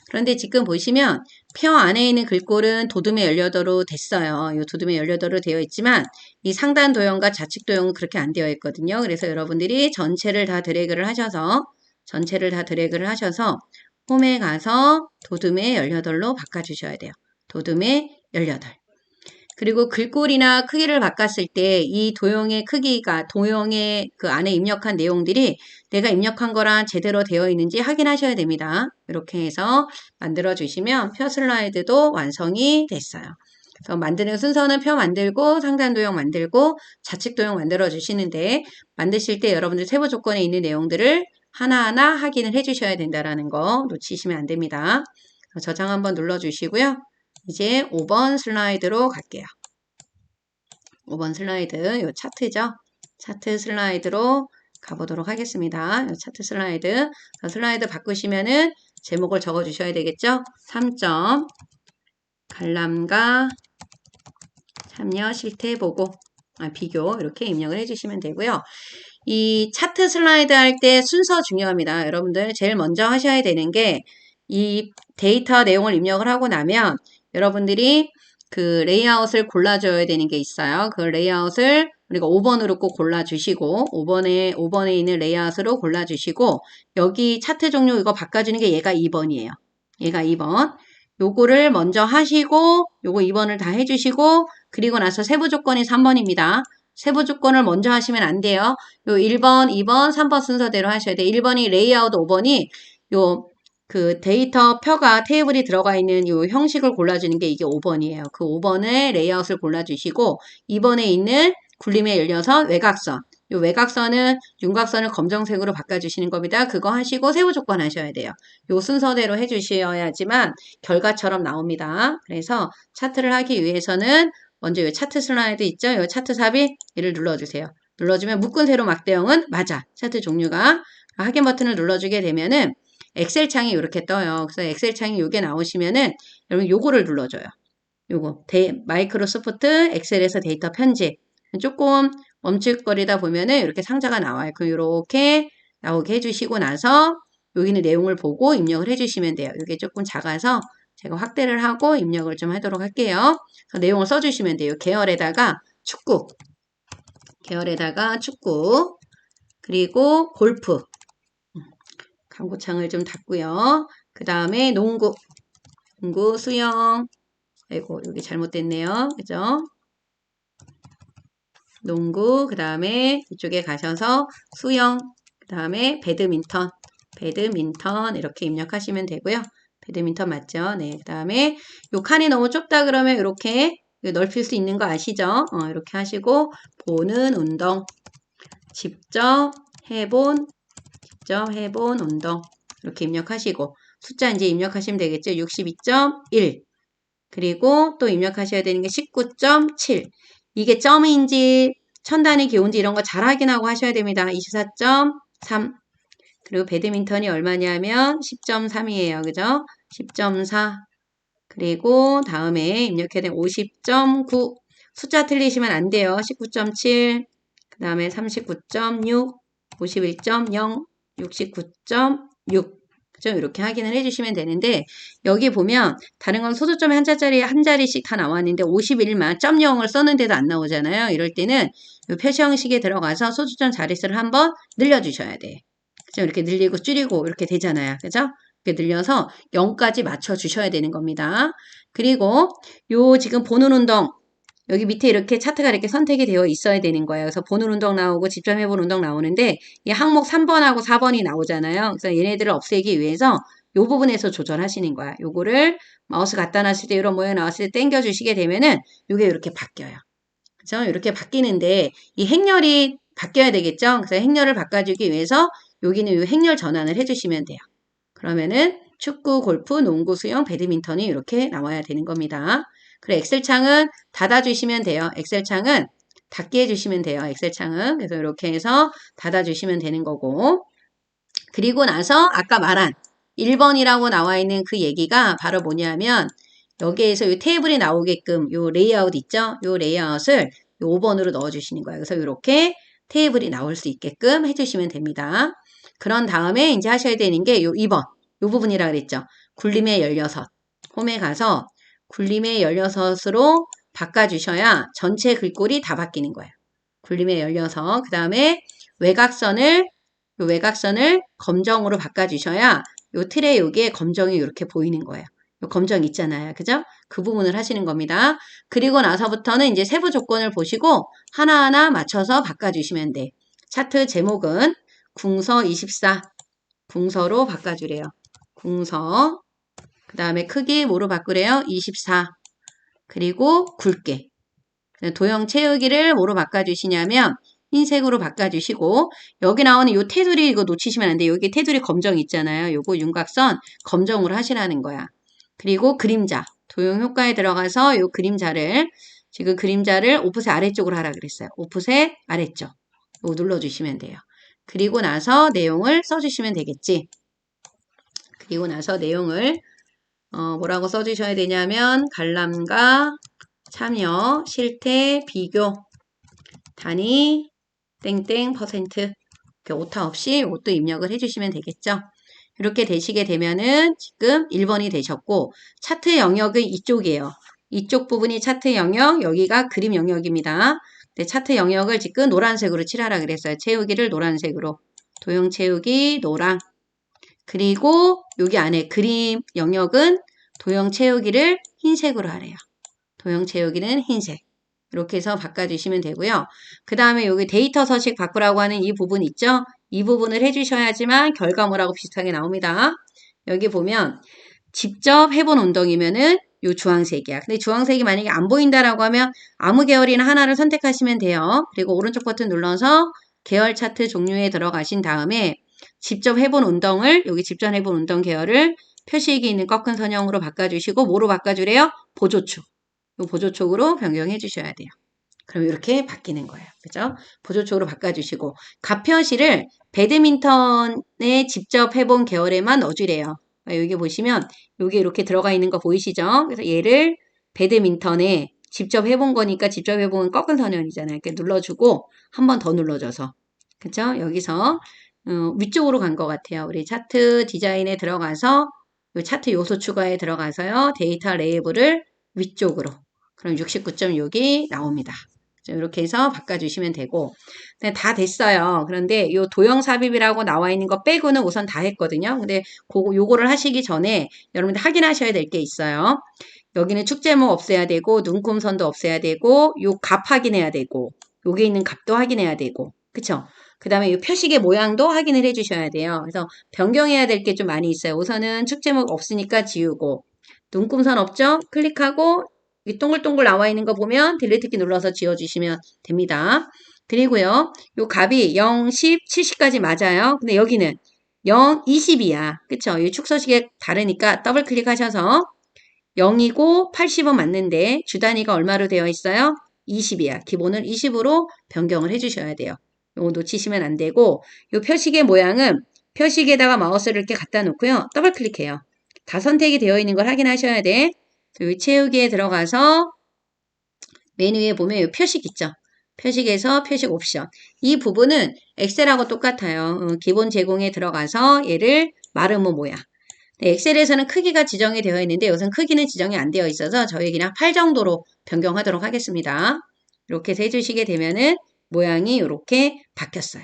그런데 지금 보시면 표 안에 있는 글꼴은 도둠의 18어로 됐어요. 이 도둠의 18어로 되어 있지만 이 상단 도형과 좌측 도형은 그렇게 안 되어 있거든요. 그래서 여러분들이 전체를 다 드래그를 하셔서 홈에 가서 도둠의 18로 바꿔주셔야 돼요. 도둠의 18. 그리고 글꼴이나 크기를 바꿨을 때 이 도형의 크기가 도형의 그 안에 입력한 내용들이 내가 입력한 거랑 제대로 되어 있는지 확인하셔야 됩니다. 이렇게 해서 만들어 주시면 표 슬라이드도 완성이 됐어요. 그래서 만드는 순서는 표 만들고 상단 도형 만들고 좌측 도형 만들어 주시는데 만드실 때 여러분들 세부 조건에 있는 내용들을 하나하나 확인을 해 주셔야 된다는 거 놓치시면 안 됩니다. 저장 한번 눌러 주시고요. 이제 5번 슬라이드로 갈게요. 5번 슬라이드, 요 차트죠. 차트 슬라이드로 가보도록 하겠습니다. 요 차트 슬라이드. 슬라이드 바꾸시면은 제목을 적어 주셔야 되겠죠. 3점 관람가 참여 실태 보고 비교 이렇게 입력을 해주시면 되고요. 이 차트 슬라이드 할 때 순서 중요합니다. 여러분들 제일 먼저 하셔야 되는 게 이 데이터 내용을 입력을 하고 나면 여러분들이 그 레이아웃을 골라줘야 되는 게 있어요. 그 레이아웃을 우리가 5번으로 꼭 골라주시고 5번에 있는 레이아웃으로 골라주시고 여기 차트 종류 이거 바꿔주는 게 얘가 2번이에요. 얘가 2번. 요거를 먼저 하시고 요거 2번을 다 해주시고 그리고 나서 세부 조건이 3번입니다. 세부 조건을 먼저 하시면 안 돼요. 요 1번, 2번, 3번 순서대로 하셔야 돼요. 1번이 레이아웃, 5번이 요 그 데이터 표가 테이블이 들어가 있는 요 형식을 골라주는 게 이게 5번이에요. 그 5번의 레이아웃을 골라주시고 2번에 있는 굴림에 열려서 외곽선. 요 외곽선은 윤곽선을 검정색으로 바꿔주시는 겁니다. 그거 하시고 세부 조건 하셔야 돼요. 요 순서대로 해주셔야지만 결과처럼 나옵니다. 그래서 차트를 하기 위해서는 먼저 요 차트 슬라이드 있죠? 요 차트 삽입 얘를 눌러주세요. 눌러주면 묶은 세로 막대형은 맞아. 차트 종류가 확인 버튼을 눌러주게 되면은 엑셀 창이 이렇게 떠요. 그래서 엑셀 창이 요게 나오시면은 여러분 요거를 눌러줘요. 요거 마이크로소프트 엑셀에서 데이터 편집 조금 멈칫거리다 보면은 이렇게 상자가 나와요. 그럼 이렇게 나오게 해주시고 나서 여기는 내용을 보고 입력을 해주시면 돼요. 이게 조금 작아서 제가 확대를 하고 입력을 좀 하도록 할게요. 그래서 내용을 써주시면 돼요. 계열에다가 축구 그리고 골프 광고창을 좀 닫고요. 그 다음에 농구, 수영. 아이고, 여기 잘못됐네요. 그죠? 농구, 그 다음에 이쪽에 가셔서 수영, 그 다음에 배드민턴 이렇게 입력하시면 되고요. 배드민턴 맞죠? 네. 그 다음에 요 칸이 너무 좁다 그러면 이렇게 넓힐 수 있는 거 아시죠? 이렇게 하시고 보는 운동, 직접 해본 운동 이렇게 입력하시고 숫자 이제 입력하시면 되겠죠. 62.1 그리고 또 입력하셔야 되는 게 19.7 이게 점인지 천단위 기호인지 이런 거 잘 확인하고 하셔야 됩니다. 24.3 그리고 배드민턴이 얼마냐면 10.3이에요. 그죠? 10.4 그리고 다음에 입력해야 되는 50.9 숫자 틀리시면 안 돼요. 19.7 그 다음에 39.6 51.0 69.6 그죠? 이렇게 확인을 해주시면 되는데 여기 보면 다른 건 소수점에 한 자리씩 다 나왔는데 51만 점 0을 썼는데도 안 나오잖아요. 이럴 때는 이 표시 형식에 들어가서 소수점 자릿수를 한번 늘려주셔야 돼. 그죠? 이렇게 늘리고 줄이고 이렇게 되잖아요. 그죠? 이렇게 늘려서 0까지 맞춰주셔야 되는 겁니다. 그리고 요 지금 보는 운동 여기 밑에 이렇게 차트가 이렇게 선택이 되어 있어야 되는 거예요. 그래서 보는 운동 나오고 집중해본 운동 나오는데 이 항목 3번하고 4번이 나오잖아요. 그래서 얘네들을 없애기 위해서 이 부분에서 조절하시는 거야. 요거를 마우스 갖다 놨을 때 이런 모양 나왔을 때 당겨 주시게 되면은 요게 이렇게 바뀌어요. 그죠? 이렇게 바뀌는데 이 행렬이 바뀌어야 되겠죠? 그래서 행렬을 바꿔주기 위해서 여기는 이 행렬 전환을 해주시면 돼요. 그러면은 축구, 골프, 농구, 수영, 배드민턴이 이렇게 나와야 되는 겁니다. 그리고 엑셀창은 닫아주시면 돼요. 엑셀창은 닫게 해주시면 돼요. 엑셀창은. 그래서 이렇게 해서 닫아주시면 되는 거고. 그리고 나서 아까 말한 1번이라고 나와 있는 그 얘기가 바로 뭐냐면 여기에서 이 테이블이 나오게끔 요 레이아웃 있죠? 요 레이아웃을 요 5번으로 넣어주시는 거예요. 그래서 이렇게 테이블이 나올 수 있게끔 해주시면 됩니다. 그런 다음에 이제 하셔야 되는 게 요 2번. 요 부분이라 그랬죠? 굴림의 16. 홈에 가서 굴림의 16으로 바꿔주셔야 전체 글꼴이 다 바뀌는 거예요. 굴림의 16. 그 다음에 외곽선을 요 외곽선을 검정으로 바꿔주셔야 요 틀에 여기에 검정이 이렇게 보이는 거예요. 요 검정 있잖아요. 그죠? 그 부분을 하시는 겁니다. 그리고 나서부터는 이제 세부 조건을 보시고 하나하나 맞춰서 바꿔주시면 돼. 차트 제목은 궁서 24, 궁서로 바꿔주래요. 궁서, 그 다음에 크기 뭐로 바꾸래요? 24, 그리고 굵게. 도형 채우기를 뭐로 바꿔주시냐면 흰색으로 바꿔주시고 여기 나오는 요 테두리 이거 놓치시면 안 돼요. 여기 테두리 검정 있잖아요. 요거 윤곽선 검정으로 하시라는 거야. 그리고 그림자. 도형 효과에 들어가서 요 그림자를 지금 그림자를 오프셋 아래쪽으로 하라 그랬어요. 오프셋 아래쪽. 요거 눌러주시면 돼요. 그리고 나서 내용을 써주시면 되겠지. 그리고 나서 내용을 뭐라고 써주셔야 되냐면 관람가 참여, 실태, 비교, 단위, 땡땡 퍼센트 이렇게 오타 없이 이것도 입력을 해주시면 되겠죠. 이렇게 되시게 되면은 지금 1번이 되셨고 차트 영역은 이쪽이에요. 이쪽 부분이 차트 영역, 여기가 그림 영역입니다. 네, 차트 영역을 지금 노란색으로 칠하라 그랬어요. 채우기를 노란색으로. 도형 채우기 노랑. 그리고 여기 안에 그림 영역은 도형 채우기를 흰색으로 하래요. 도형 채우기는 흰색. 이렇게 해서 바꿔주시면 되고요. 그 다음에 여기 데이터 서식 바꾸라고 하는 이 부분 있죠? 이 부분을 해주셔야지만 결과물하고 비슷하게 나옵니다. 여기 보면 직접 해본 운동이면은 요 주황색이야. 근데 주황색이 만약에 안 보인다라고 하면 아무 계열이나 하나를 선택하시면 돼요. 그리고 오른쪽 버튼 눌러서 계열 차트 종류에 들어가신 다음에 직접 해본 운동을 여기 직접 해본 운동 계열을 표시기 있는 꺾은 선형으로 바꿔주시고 뭐로 바꿔주래요? 보조축. 이 보조촉으로 변경해 주셔야 돼요. 그럼 이렇게 바뀌는 거예요. 그죠? 보조촉으로 바꿔주시고 값표시를 배드민턴에 직접 해본 계열에만 넣어주래요. 여기 보시면 여기 이렇게 들어가 있는 거 보이시죠? 그래서 얘를 배드민턴에 직접 해본 거니까 직접 해본 꺾은 선형이잖아요. 이렇게 눌러주고 한 번 더 눌러줘서 그죠? 여기서 위쪽으로 간 것 같아요. 우리 차트 디자인에 들어가서 이 차트 요소 추가에 들어가서요. 데이터 레이블을 위쪽으로. 그럼 69.6이 나옵니다. 이렇게 해서 바꿔주시면 되고 다 됐어요. 그런데 이 도형 삽입이라고 나와 있는 거 빼고는 우선 다 했거든요. 근데 요거를 하시기 전에 여러분들 확인하셔야 될 게 있어요. 여기는 축제목 없애야 되고 눈금선도 없애야 되고 요 값 확인해야 되고 여기 있는 값도 확인해야 되고 그쵸? 그 다음에 이 표식의 모양도 확인을 해주셔야 돼요. 그래서 변경해야 될 게 좀 많이 있어요. 우선은 축제목 없으니까 지우고 눈금선 없죠? 클릭하고 이 동글동글 나와 있는 거 보면 딜리트 키 눌러서 지워주시면 됩니다. 그리고요, 요 값이 0, 10, 70까지 맞아요. 근데 여기는 0, 20이야. 그쵸? 이 축소식이 다르니까 더블 클릭하셔서 0이고 80은 맞는데 주 단위가 얼마로 되어 있어요? 20이야. 기본을 20으로 변경을 해주셔야 돼요. 요거 놓치시면 안 되고 요 표식의 모양은 표식에다가 마우스를 이렇게 갖다 놓고요. 더블 클릭해요. 다 선택이 되어 있는 걸 확인하셔야 돼. 여기 채우기에 들어가서 메뉴에 보면 이 표식 있죠. 표식에서 표식 옵션. 이 부분은 엑셀하고 똑같아요. 기본 제공에 들어가서 얘를 마르모 모양. 엑셀에서는 크기가 지정이 되어 있는데 여기서는 크기는 지정이 안 되어 있어서 저희 그냥 8 정도로 변경하도록 하겠습니다. 이렇게 해서 해주시게 되면은 모양이 이렇게 바뀌었어요.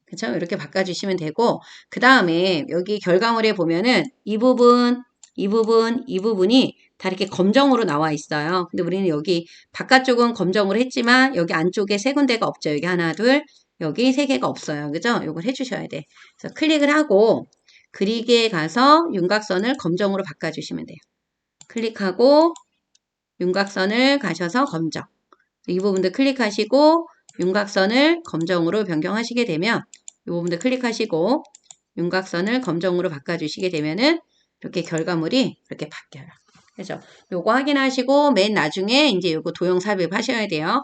그렇죠? 이렇게 바꿔주시면 되고 그 다음에 여기 결과물에 보면은 이 부분이 다 이렇게 검정으로 나와 있어요. 근데 우리는 여기 바깥쪽은 검정으로 했지만 여기 안쪽에 세 군데가 없죠. 여기 하나, 둘, 여기 세 개가 없어요. 그죠? 요걸 해주셔야 돼. 그래서 클릭을 하고 그리기에 가서 윤곽선을 검정으로 바꿔주시면 돼요. 클릭하고 윤곽선을 가셔서 검정. 이 부분도 클릭하시고 윤곽선을 검정으로 변경하시게 되면 이 부분도 클릭하시고 윤곽선을 검정으로 바꿔주시게 되면은 이렇게 결과물이 이렇게 바뀌어요. 그래서 요거 확인하시고 맨 나중에 이제 요거 도형 삽입하셔야 돼요.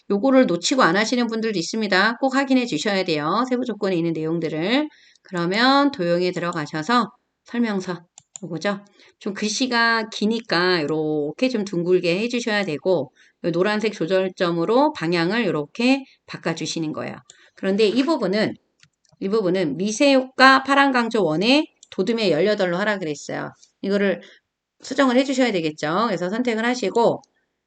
요거를 놓치고 안 하시는 분들도 있습니다. 꼭 확인해 주셔야 돼요. 세부 조건에 있는 내용들을. 그러면 도형에 들어가셔서 설명서 요거죠. 좀 글씨가 기니까 이렇게 좀 둥글게 해주셔야 되고 요 노란색 조절점으로 방향을 이렇게 바꿔주시는 거예요. 그런데 이 부분은 미세효과 파란강조 원의 도둠의 18로 하라 그랬어요. 이거를 수정을 해주셔야 되겠죠. 그래서 선택을 하시고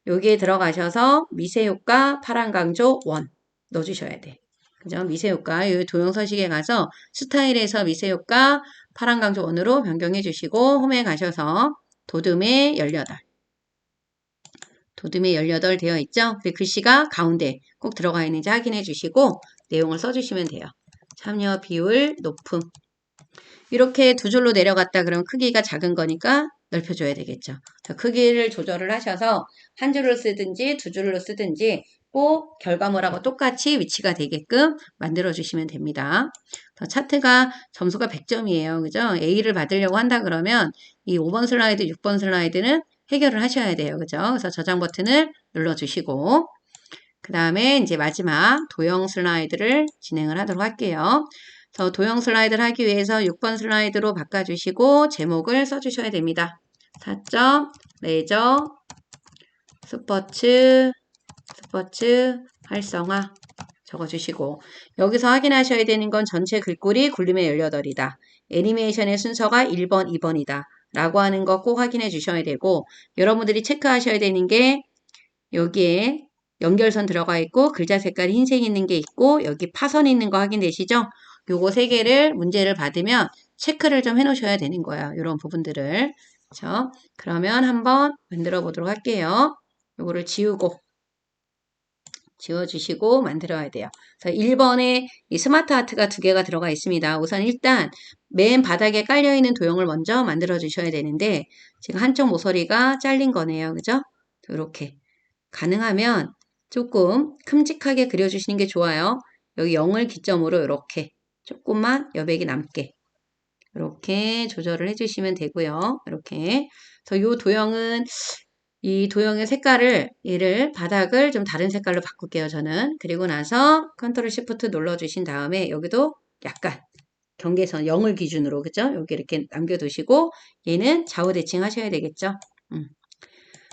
여기에 들어가셔서 미세효과 파란강조 원 넣어주셔야 돼. 그죠? 미세효과 이 도형 서식에 가서 스타일에서 미세효과 파란강조 원으로 변경해 주시고 홈에 가셔서 도둠의 18 도둠의 18 되어 있죠? 근데 글씨가 가운데 꼭 들어가 있는지 확인해 주시고 내용을 써주시면 돼요. 참여 비율 높음. 이렇게 두 줄로 내려갔다 그러면 크기가 작은 거니까 넓혀줘야 되겠죠. 크기를 조절을 하셔서 한 줄로 쓰든지 두 줄로 쓰든지 꼭 결과물하고 똑같이 위치가 되게끔 만들어 주시면 됩니다. 차트가 점수가 100점이에요. 그죠? A를 받으려고 한다 그러면 이 5번 슬라이드, 6번 슬라이드는 해결을 하셔야 돼요. 그죠? 그래서 저장 버튼을 눌러주시고 그 다음에 이제 마지막 도형 슬라이드를 진행을 하도록 할게요. 그래서 도형 슬라이드를 하기 위해서 6번 슬라이드로 바꿔주시고 제목을 써주셔야 됩니다. 4점, 레저, 스포츠 활성화 적어주시고 여기서 확인하셔야 되는 건 전체 글꼴이 굴림의 18이다. 애니메이션의 순서가 1번, 2번이다. 라고 하는 거 꼭 확인해 주셔야 되고 여러분들이 체크하셔야 되는 게 여기에 연결선 들어가 있고 글자 색깔이 흰색 있는 게 있고 여기 파선 있는 거 확인되시죠? 요거 세 개를 문제를 받으면 체크를 좀 해 놓으셔야 되는 거예요. 이런 부분들을. 그렇죠? 그러면 한번 만들어 보도록 할게요. 요거를 지워주시고 만들어야 돼요. 그래서 1번에 이 스마트 아트가 두 개가 들어가 있습니다. 우선 일단 맨 바닥에 깔려있는 도형을 먼저 만들어 주셔야 되는데 지금 한쪽 모서리가 잘린 거네요. 그죠? 이렇게 가능하면 조금 큼직하게 그려주시는 게 좋아요. 여기 0을 기점으로 이렇게 조금만 여백이 남게 이렇게 조절을 해주시면 되고요. 이렇게. 그래서 이 도형의 색깔을 얘를 바닥을 좀 다른 색깔로 바꿀게요. 저는. 그리고 나서 컨트롤 시프트 눌러주신 다음에 여기도 약간 경계선 0을 기준으로 그죠? 여기 이렇게 남겨두시고 얘는 좌우 대칭 하셔야 되겠죠?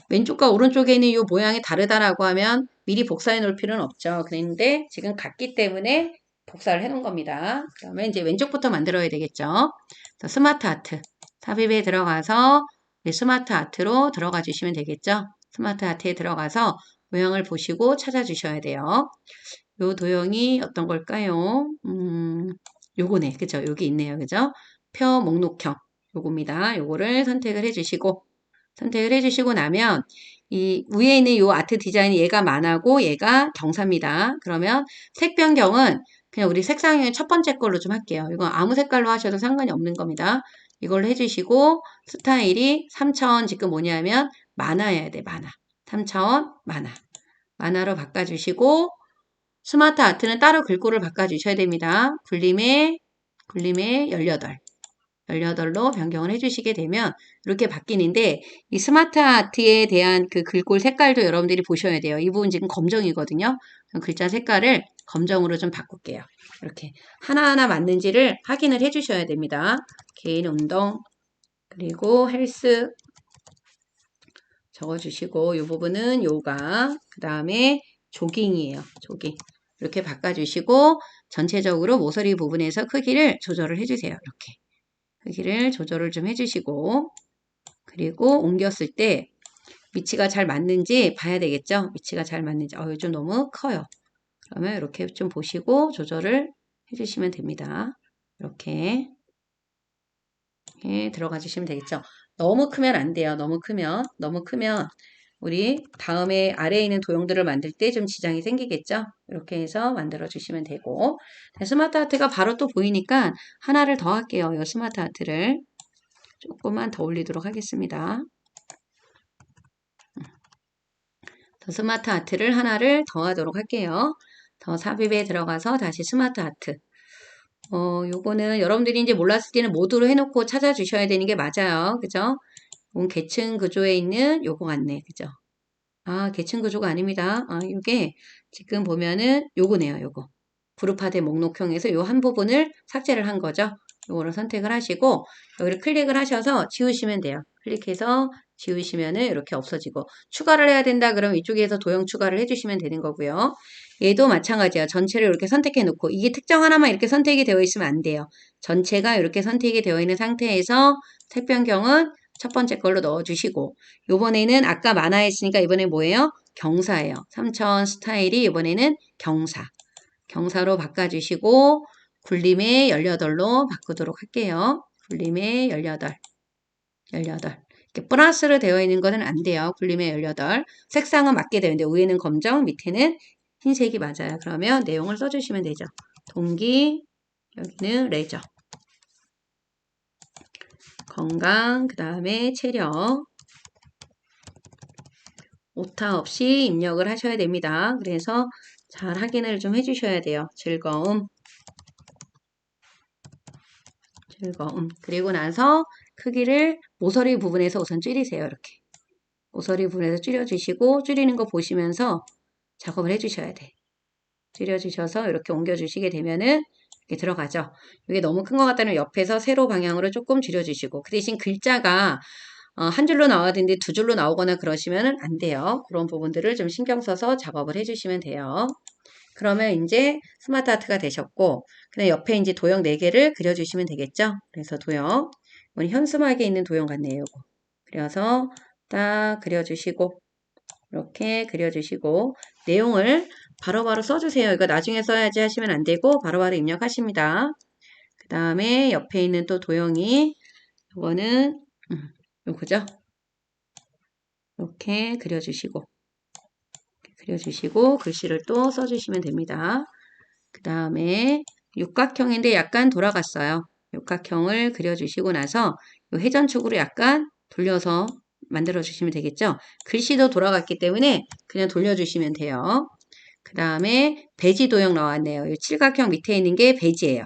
왼쪽과 오른쪽에 있는 이 모양이 다르다라고 하면 미리 복사해 놓을 필요는 없죠. 그런데 지금 같기 때문에 복사를 해 놓은 겁니다. 그러면 이제 왼쪽부터 만들어야 되겠죠. 스마트 아트 삽입에 들어가서 스마트 아트로 들어가 주시면 되겠죠. 스마트 아트에 들어가서 모양을 보시고 찾아 주셔야 돼요. 요 도형이 어떤 걸까요? 요거네. 그죠? 여기 있네요. 그죠? 표 목록형 요겁니다. 요거를 선택을 해 주시고 나면 이 위에 있는 요 아트 디자인이 얘가 만하고 얘가 경사입니다. 그러면 색 변경은 그냥 우리 색상의 첫 번째 걸로 좀 할게요. 이건 아무 색깔로 하셔도 상관이 없는 겁니다. 이걸로 해주시고 스타일이 3차원 지금 뭐냐면 만화여야 돼. 만화. 3차원 만화로 바꿔주시고 스마트 아트는 따로 글꼴을 바꿔주셔야 됩니다. 굴림의 18로 변경을 해주시게 되면 이렇게 바뀌는데 이 스마트 아트에 대한 그 글꼴 색깔도 여러분들이 보셔야 돼요. 이 부분 지금 검정이거든요. 글자 색깔을 검정으로 좀 바꿀게요. 이렇게 하나하나 맞는지를 확인을 해주셔야 됩니다. 개인 운동 그리고 헬스 적어주시고 이 부분은 요가 그 다음에 조깅이에요. 조깅 이렇게 바꿔주시고 전체적으로 모서리 부분에서 크기를 조절을 해주세요. 이렇게 크기를 조절을 좀 해주시고 그리고 옮겼을 때 위치가 잘 맞는지 봐야 되겠죠. 위치가 잘 맞는지 좀 너무 커요. 그러면 이렇게 좀 보시고 조절을 해주시면 됩니다. 이렇게 들어가 주시면 되겠죠. 너무 크면 안 돼요. 너무 크면 우리 다음에 아래에 있는 도형들을 만들 때 좀 지장이 생기겠죠? 이렇게 해서 만들어 주시면 되고. 스마트 하트가 바로 또 보이니까 하나를 더 할게요. 이 스마트 하트를 조금만 더 올리도록 하겠습니다. 더 스마트 하트를 하나를 더 하도록 할게요. 더 삽입에 들어가서 다시 스마트 하트. 요거는 여러분들이 이제 몰랐을 때는 모두로 해놓고 찾아주셔야 되는 게 맞아요. 그죠? 계층 구조에 있는 요거 같네. 그죠? 아, 계층 구조가 아닙니다. 아, 요게 지금 보면은 요거네요. 요거. 그룹화된 목록형에서 요 한 부분을 삭제를 한 거죠. 요거를 선택을 하시고 여기를 클릭을 하셔서 지우시면 돼요. 클릭해서 지우시면은 이렇게 없어지고 추가를 해야 된다 그러면 이쪽에서 도형 추가를 해주시면 되는 거고요. 얘도 마찬가지야. 전체를 이렇게 선택해 놓고 이게 특정 하나만 이렇게 선택이 되어 있으면 안 돼요. 전체가 이렇게 선택이 되어 있는 상태에서 색 변경은 첫 번째 걸로 넣어주시고 요번에는 아까 만화했으니까 이번에 뭐예요? 경사예요. 3000 스타일이 이번에는 경사로 바꿔주시고 굴림의 18로 바꾸도록 할게요. 굴림의 18 이렇게 플러스로 되어 있는 거는 안 돼요. 굴림의 18 색상은 맞게 되는데 위에는 검정 밑에는 흰색이 맞아요. 그러면 내용을 써주시면 되죠. 동기 여기는 레저 건강 그 다음에 체력 오타 없이 입력을 하셔야 됩니다. 그래서 잘 확인을 좀 해주셔야 돼요. 즐거움. 그리고 나서 크기를 모서리 부분에서 우선 줄이세요. 이렇게. 모서리 부분에서 줄여주시고 줄이는 거 보시면서 작업을 해주셔야 돼. 줄여주셔서 이렇게 옮겨주시게 되면은 이렇게 들어가죠. 이게 너무 큰 것 같다면 옆에서 세로 방향으로 조금 줄여주시고 그 대신 글자가 한 줄로 나와야 되는데 두 줄로 나오거나 그러시면 안 돼요. 그런 부분들을 좀 신경 써서 작업을 해주시면 돼요. 그러면 이제 스마트 아트가 되셨고, 그다음 옆에 이제 도형 4개를 그려주시면 되겠죠? 그래서 도형, 이건 현수막에 있는 도형 같네요. 요거. 그려서 딱 그려주시고, 이렇게 그려주시고, 내용을 바로바로 써주세요. 이거 나중에 써야지 하시면 안 되고, 바로바로 입력하십니다. 그 다음에 옆에 있는 또 도형이, 이거는, 요거죠? 이렇게 그려주시고, 글씨를 또 써주시면 됩니다. 그 다음에 육각형인데 약간 돌아갔어요. 육각형을 그려주시고 나서 이 회전축으로 약간 돌려서 만들어 주시면 되겠죠. 글씨도 돌아갔기 때문에 그냥 돌려주시면 돼요. 그 다음에 배지 도형 나왔네요. 이 칠각형 밑에 있는 게 배지예요.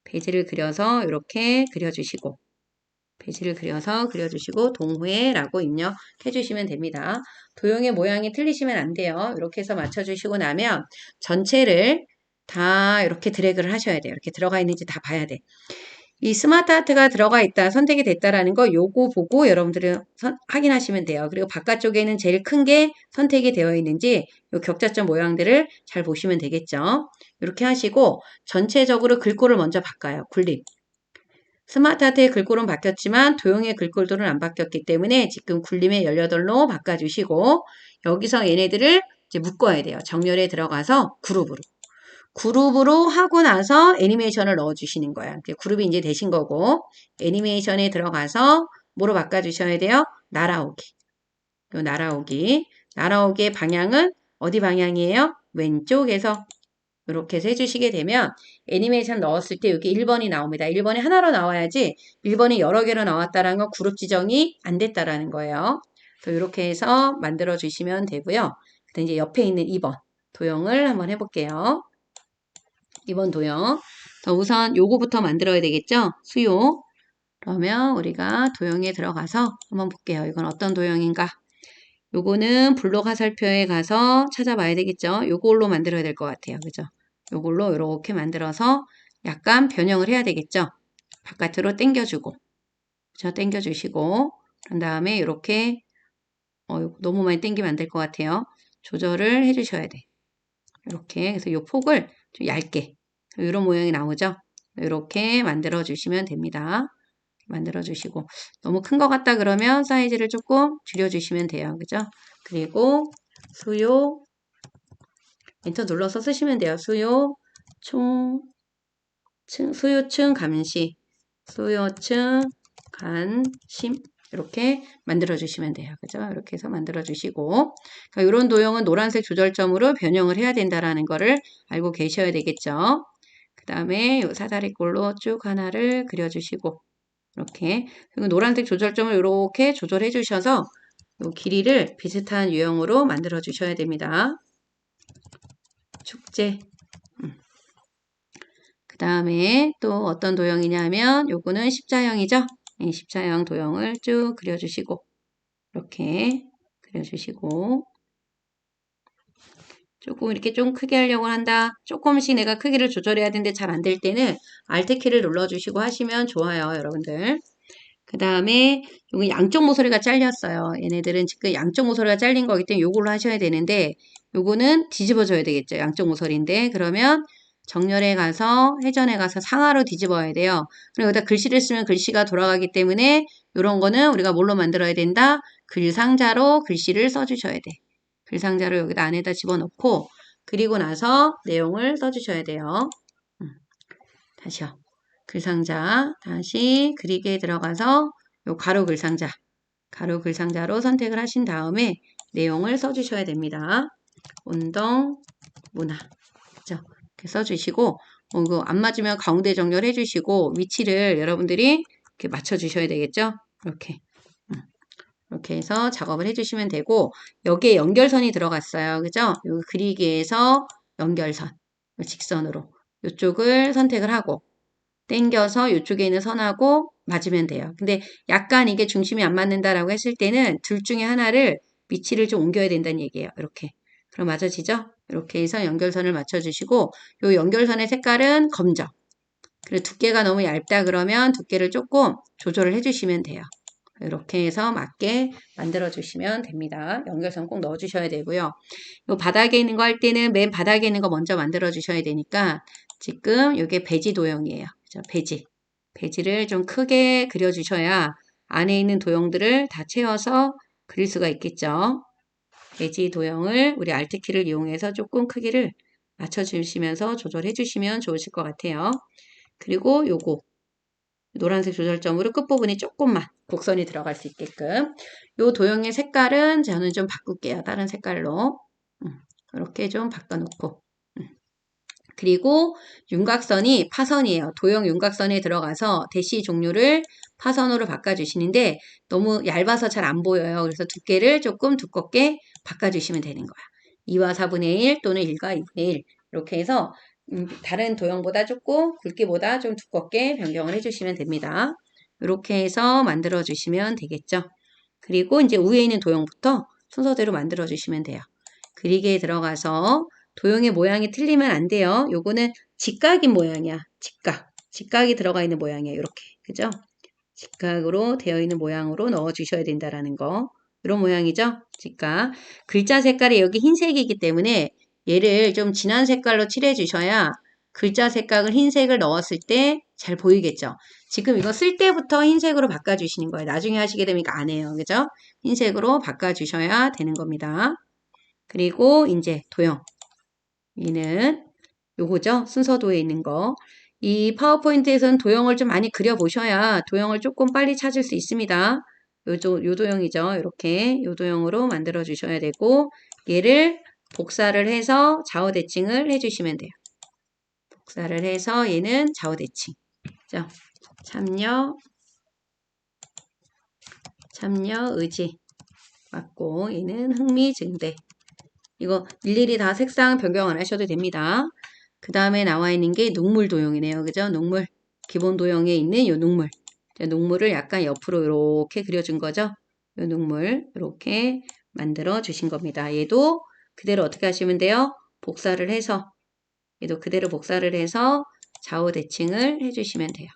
배지를 그려서 이렇게 그려주시고 배지를 그려주시고 동호회라고 입력해 주시면 됩니다. 도형의 모양이 틀리시면 안 돼요. 이렇게 해서 맞춰주시고 나면 전체를 다 이렇게 드래그를 하셔야 돼요. 이렇게 들어가 있는지 다 봐야 돼. 이 스마트 하트가 들어가 있다, 선택이 됐다라는 거 요거 보고 여러분들은 확인하시면 돼요. 그리고 바깥쪽에는 제일 큰 게 선택이 되어 있는지 요 격자점 모양들을 잘 보시면 되겠죠. 이렇게 하시고 전체적으로 글꼴을 먼저 바꿔요. 굴림. 스마트 하트의 글꼴은 바뀌었지만 도형의 글꼴들은 안 바뀌었기 때문에 지금 굴림의 18로 바꿔주시고 여기서 얘네들을 이제 묶어야 돼요. 정렬에 들어가서 그룹으로 하고 나서 애니메이션을 넣어주시는 거야. 그룹이 이제 되신 거고 애니메이션에 들어가서 뭐로 바꿔주셔야 돼요? 날아오기. 요 날아오기의 방향은 어디 방향이에요? 왼쪽에서 이렇게 해서 해주시게 되면 애니메이션 넣었을 때 여기 1번이 나옵니다. 1번이 하나로 나와야지 1번이 여러 개로 나왔다는 건 그룹 지정이 안 됐다라는 거예요. 그래서 이렇게 해서 만들어 주시면 되고요. 그다음 이제 옆에 있는 2번 도형을 한번 해볼게요. 2번 도형. 우선 요거부터 만들어야 되겠죠? 수요. 그러면 우리가 도형에 들어가서 한번 볼게요. 이건 어떤 도형인가? 요거는 블록 화살표에 가서 찾아봐야 되겠죠? 요걸로 만들어야 될 것 같아요. 그죠? 요걸로 이렇게 만들어서 약간 변형을 해야 되겠죠? 바깥으로 당겨주고, 그죠? 당겨주시고, 그런 다음에 이렇게, 너무 많이 당기면 안 될 것 같아요. 조절을 해주셔야 돼. 이렇게. 그래서 요 폭을 좀 얇게. 이런 모양이 나오죠? 이렇게 만들어 주시면 됩니다. 만들어 주시고 너무 큰 것 같다 그러면 사이즈를 조금 줄여 주시면 돼요. 그죠? 그리고 수요 엔터 눌러서 쓰시면 돼요. 수요층 감시 수요층 관심 이렇게 만들어 주시면 돼요. 그죠? 이렇게 해서 만들어 주시고, 그러니까 이런 도형은 노란색 조절점으로 변형을 해야 된다라는 거를 알고 계셔야 되겠죠. 그 다음에 요 사다리꼴로 쭉 하나를 그려주시고, 이렇게. 그리고 노란색 조절점을 이렇게 조절해 주셔서 요 길이를 비슷한 유형으로 만들어 주셔야 됩니다. 축제. 그 다음에 또 어떤 도형이냐면 요거는 십자형이죠. 이 십자형 도형을 쭉 그려주시고 이렇게 그려주시고 조금 이렇게 좀 크게 하려고 한다. 조금씩 내가 크기를 조절해야 되는데 잘 안 될 때는 Alt키를 눌러주시고 하시면 좋아요, 여러분들. 그 다음에 여기 양쪽 모서리가 잘렸어요. 얘네들은 지금 양쪽 모서리가 잘린 거기 때문에 요걸로 하셔야 되는데 요거는 뒤집어져야 되겠죠. 양쪽 모서리인데 그러면 정렬에 가서 회전에 가서 상하로 뒤집어야 돼요. 그리고 여기다 글씨를 쓰면 글씨가 돌아가기 때문에 요런 거는 우리가 뭘로 만들어야 된다? 글상자로 글씨를 써주셔야 돼. 글상자로 여기다 안에다 집어넣고 그리고 나서 내용을 써주셔야 돼요. 다시요. 글상자 다시 그리기에 들어가서 요 가로 글상자로 선택을 하신 다음에 내용을 써주셔야 됩니다. 운동 문화 그죠? 이렇게 써주시고 이거 안 맞으면 가운데 정렬해 주시고 위치를 여러분들이 이렇게 맞춰 주셔야 되겠죠? 이렇게 해서 작업을 해주시면 되고 여기에 연결선이 들어갔어요. 그죠? 요 그리기에서 연결선 직선으로 이쪽을 선택을 하고 당겨서 이쪽에 있는 선하고 맞으면 돼요. 근데 약간 이게 중심이 안 맞는다라고 했을 때는 둘 중에 하나를 위치를 좀 옮겨야 된다는 얘기예요. 이렇게. 그럼 맞아지죠? 이렇게 해서 연결선을 맞춰주시고 이 연결선의 색깔은 검정. 그리고 두께가 너무 얇다 그러면 두께를 조금 조절을 해주시면 돼요. 이렇게 해서 맞게 만들어 주시면 됩니다. 연결선 꼭 넣어 주셔야 되고요. 이 바닥에 있는 거 할 때는 맨 바닥에 있는 거 먼저 만들어 주셔야 되니까 지금 이게 배지 도형이에요. 그죠? 배지를 좀 크게 그려 주셔야 안에 있는 도형들을 다 채워서 그릴 수가 있겠죠. 배지 도형을 우리 Alt키를 이용해서 조금 크기를 맞춰 주시면서 조절해 주시면 좋으실 것 같아요. 그리고 요거 노란색 조절점으로 끝부분이 조금만 곡선이 들어갈 수 있게끔 요 도형의 색깔은 저는 좀 바꿀게요. 다른 색깔로 이렇게 좀 바꿔놓고 그리고 윤곽선이 파선이에요. 도형 윤곽선에 들어가서 대시 종류를 파선으로 바꿔주시는데 너무 얇아서 잘 안 보여요. 그래서 두께를 조금 두껍게 바꿔주시면 되는 거야. 2와 4분의 1 또는 1과 2분의 1 이렇게 해서 다른 도형보다 조금 굵기보다 좀 두껍게 변경을 해주시면 됩니다. 이렇게 해서 만들어 주시면 되겠죠. 그리고 이제 위에 있는 도형부터 순서대로 만들어 주시면 돼요. 그리기에 들어가서 도형의 모양이 틀리면 안 돼요. 요거는 직각인 모양이야. 직각이 들어가 있는 모양이에요. 이렇게. 그죠? 직각으로 되어 있는 모양으로 넣어 주셔야 된다라는 거. 이런 모양이죠? 직각. 글자 색깔이 여기 흰색이기 때문에 얘를 좀 진한 색깔로 칠해 주셔야 글자 색깔을 흰색을 넣었을 때 잘 보이겠죠? 지금 이거 쓸 때부터 흰색으로 바꿔주시는 거예요. 나중에 하시게 되면 이거 안 해요. 그죠? 흰색으로 바꿔주셔야 되는 겁니다. 그리고 이제 도형. 얘는 요거죠. 순서도에 있는 거. 이 파워포인트에서는 도형을 좀 많이 그려보셔야 도형을 조금 빨리 찾을 수 있습니다. 요 도형이죠. 이렇게 요 도형으로 만들어 주셔야 되고 얘를 복사를 해서 좌우 대칭을 해주시면 돼요. 복사를 해서 얘는 좌우 대칭. 자, 참여 의지 맞고 얘는 흥미증대. 이거 일일이 다 색상 변경 안 하셔도 됩니다. 그 다음에 나와 있는 게 녹물 도형이네요. 그죠? 녹물. 기본 도형에 있는 요 녹물. 녹물을 약간 옆으로 이렇게 그려준 거죠. 요 녹물 이렇게 만들어 주신 겁니다. 얘도 그대로 어떻게 하시면 돼요? 복사를 해서 얘도 그대로 복사를 해서 좌우 대칭을 해주시면 돼요.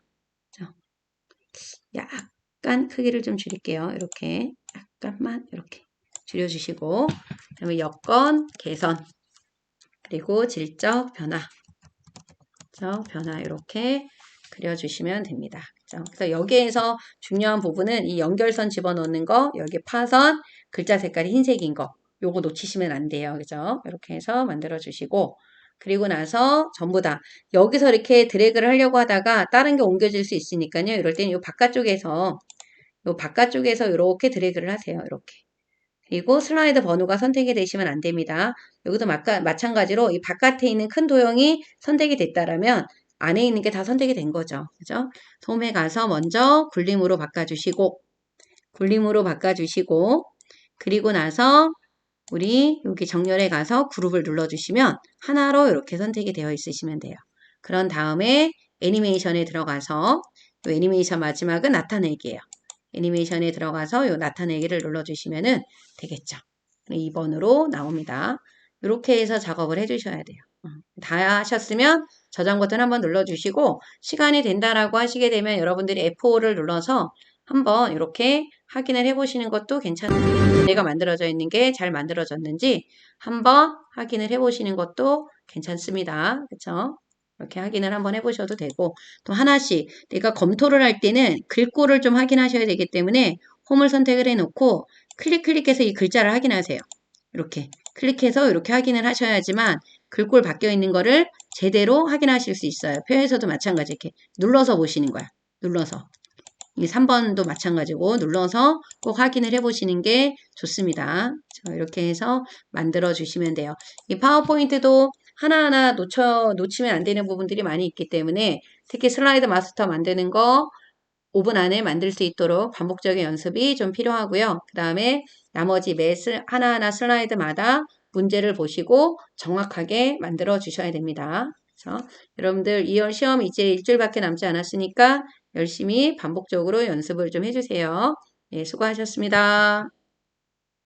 약간 크기를 좀 줄일게요. 이렇게 약간만 이렇게 줄여주시고 그다음에 여건, 개선 그리고 질적 변화 이렇게 그려주시면 됩니다. 그래서 여기에서 중요한 부분은 이 연결선 집어넣는 거, 여기 파선, 글자 색깔이 흰색인 거, 요거 놓치시면 안 돼요. 그죠? 이렇게 해서 만들어 주시고, 그리고 나서 전부 다 여기서 이렇게 드래그를 하려고 하다가 다른 게 옮겨질 수 있으니까요. 이럴 때는 이 바깥쪽에서 요 바깥쪽에서 이렇게 드래그를 하세요. 이렇게. 그리고 슬라이드 번호가 선택이 되시면 안 됩니다. 여기도 마찬가지로 이 바깥에 있는 큰 도형이 선택이 됐다라면 안에 있는 게 다 선택이 된 거죠. 그죠? 홈에 가서 먼저 굴림으로 바꿔주시고, 그리고 나서 우리 여기 정렬에 가서 그룹을 눌러주시면 하나로 이렇게 선택이 되어 있으시면 돼요. 그런 다음에 애니메이션에 들어가서 이 애니메이션 마지막은 나타내기예요. 애니메이션에 들어가서 이 나타내기를 눌러주시면 되겠죠. 2번으로 나옵니다. 이렇게 해서 작업을 해주셔야 돼요. 다 하셨으면 저장 버튼 한번 눌러주시고 시간이 된다라고 하시게 되면 여러분들이 F5를 눌러서 한번 이렇게 확인을 해보시는 것도 괜찮아요. 내가 만들어져 있는 게 잘 만들어졌는지 한번 확인을 해보시는 것도 괜찮습니다. 그렇죠? 이렇게 확인을 한번 해보셔도 되고 또 하나씩 내가 검토를 할 때는 글꼴을 좀 확인하셔야 되기 때문에 홈을 선택을 해놓고 클릭해서 이 글자를 확인하세요. 이렇게 클릭해서 이렇게 확인을 하셔야지만 글꼴 바뀌어 있는 거를 제대로 확인하실 수 있어요. 표에서도 마찬가지 이렇게 눌러서 보시는 거야. 눌러서. 이 3번도 마찬가지고 눌러서 꼭 확인을 해보시는 게 좋습니다. 이렇게 해서 만들어 주시면 돼요. 이 파워포인트도 하나하나 놓치면 안 되는 부분들이 많이 있기 때문에 특히 슬라이드 마스터 만드는 거 5분 안에 만들 수 있도록 반복적인 연습이 좀 필요하고요. 그 다음에 나머지 매 하나하나 슬라이드마다 문제를 보시고 정확하게 만들어 주셔야 됩니다. 그래서 여러분들 2월 시험 이제 일주일밖에 남지 않았으니까 열심히 반복적으로 연습을 좀 해주세요. 네, 수고하셨습니다.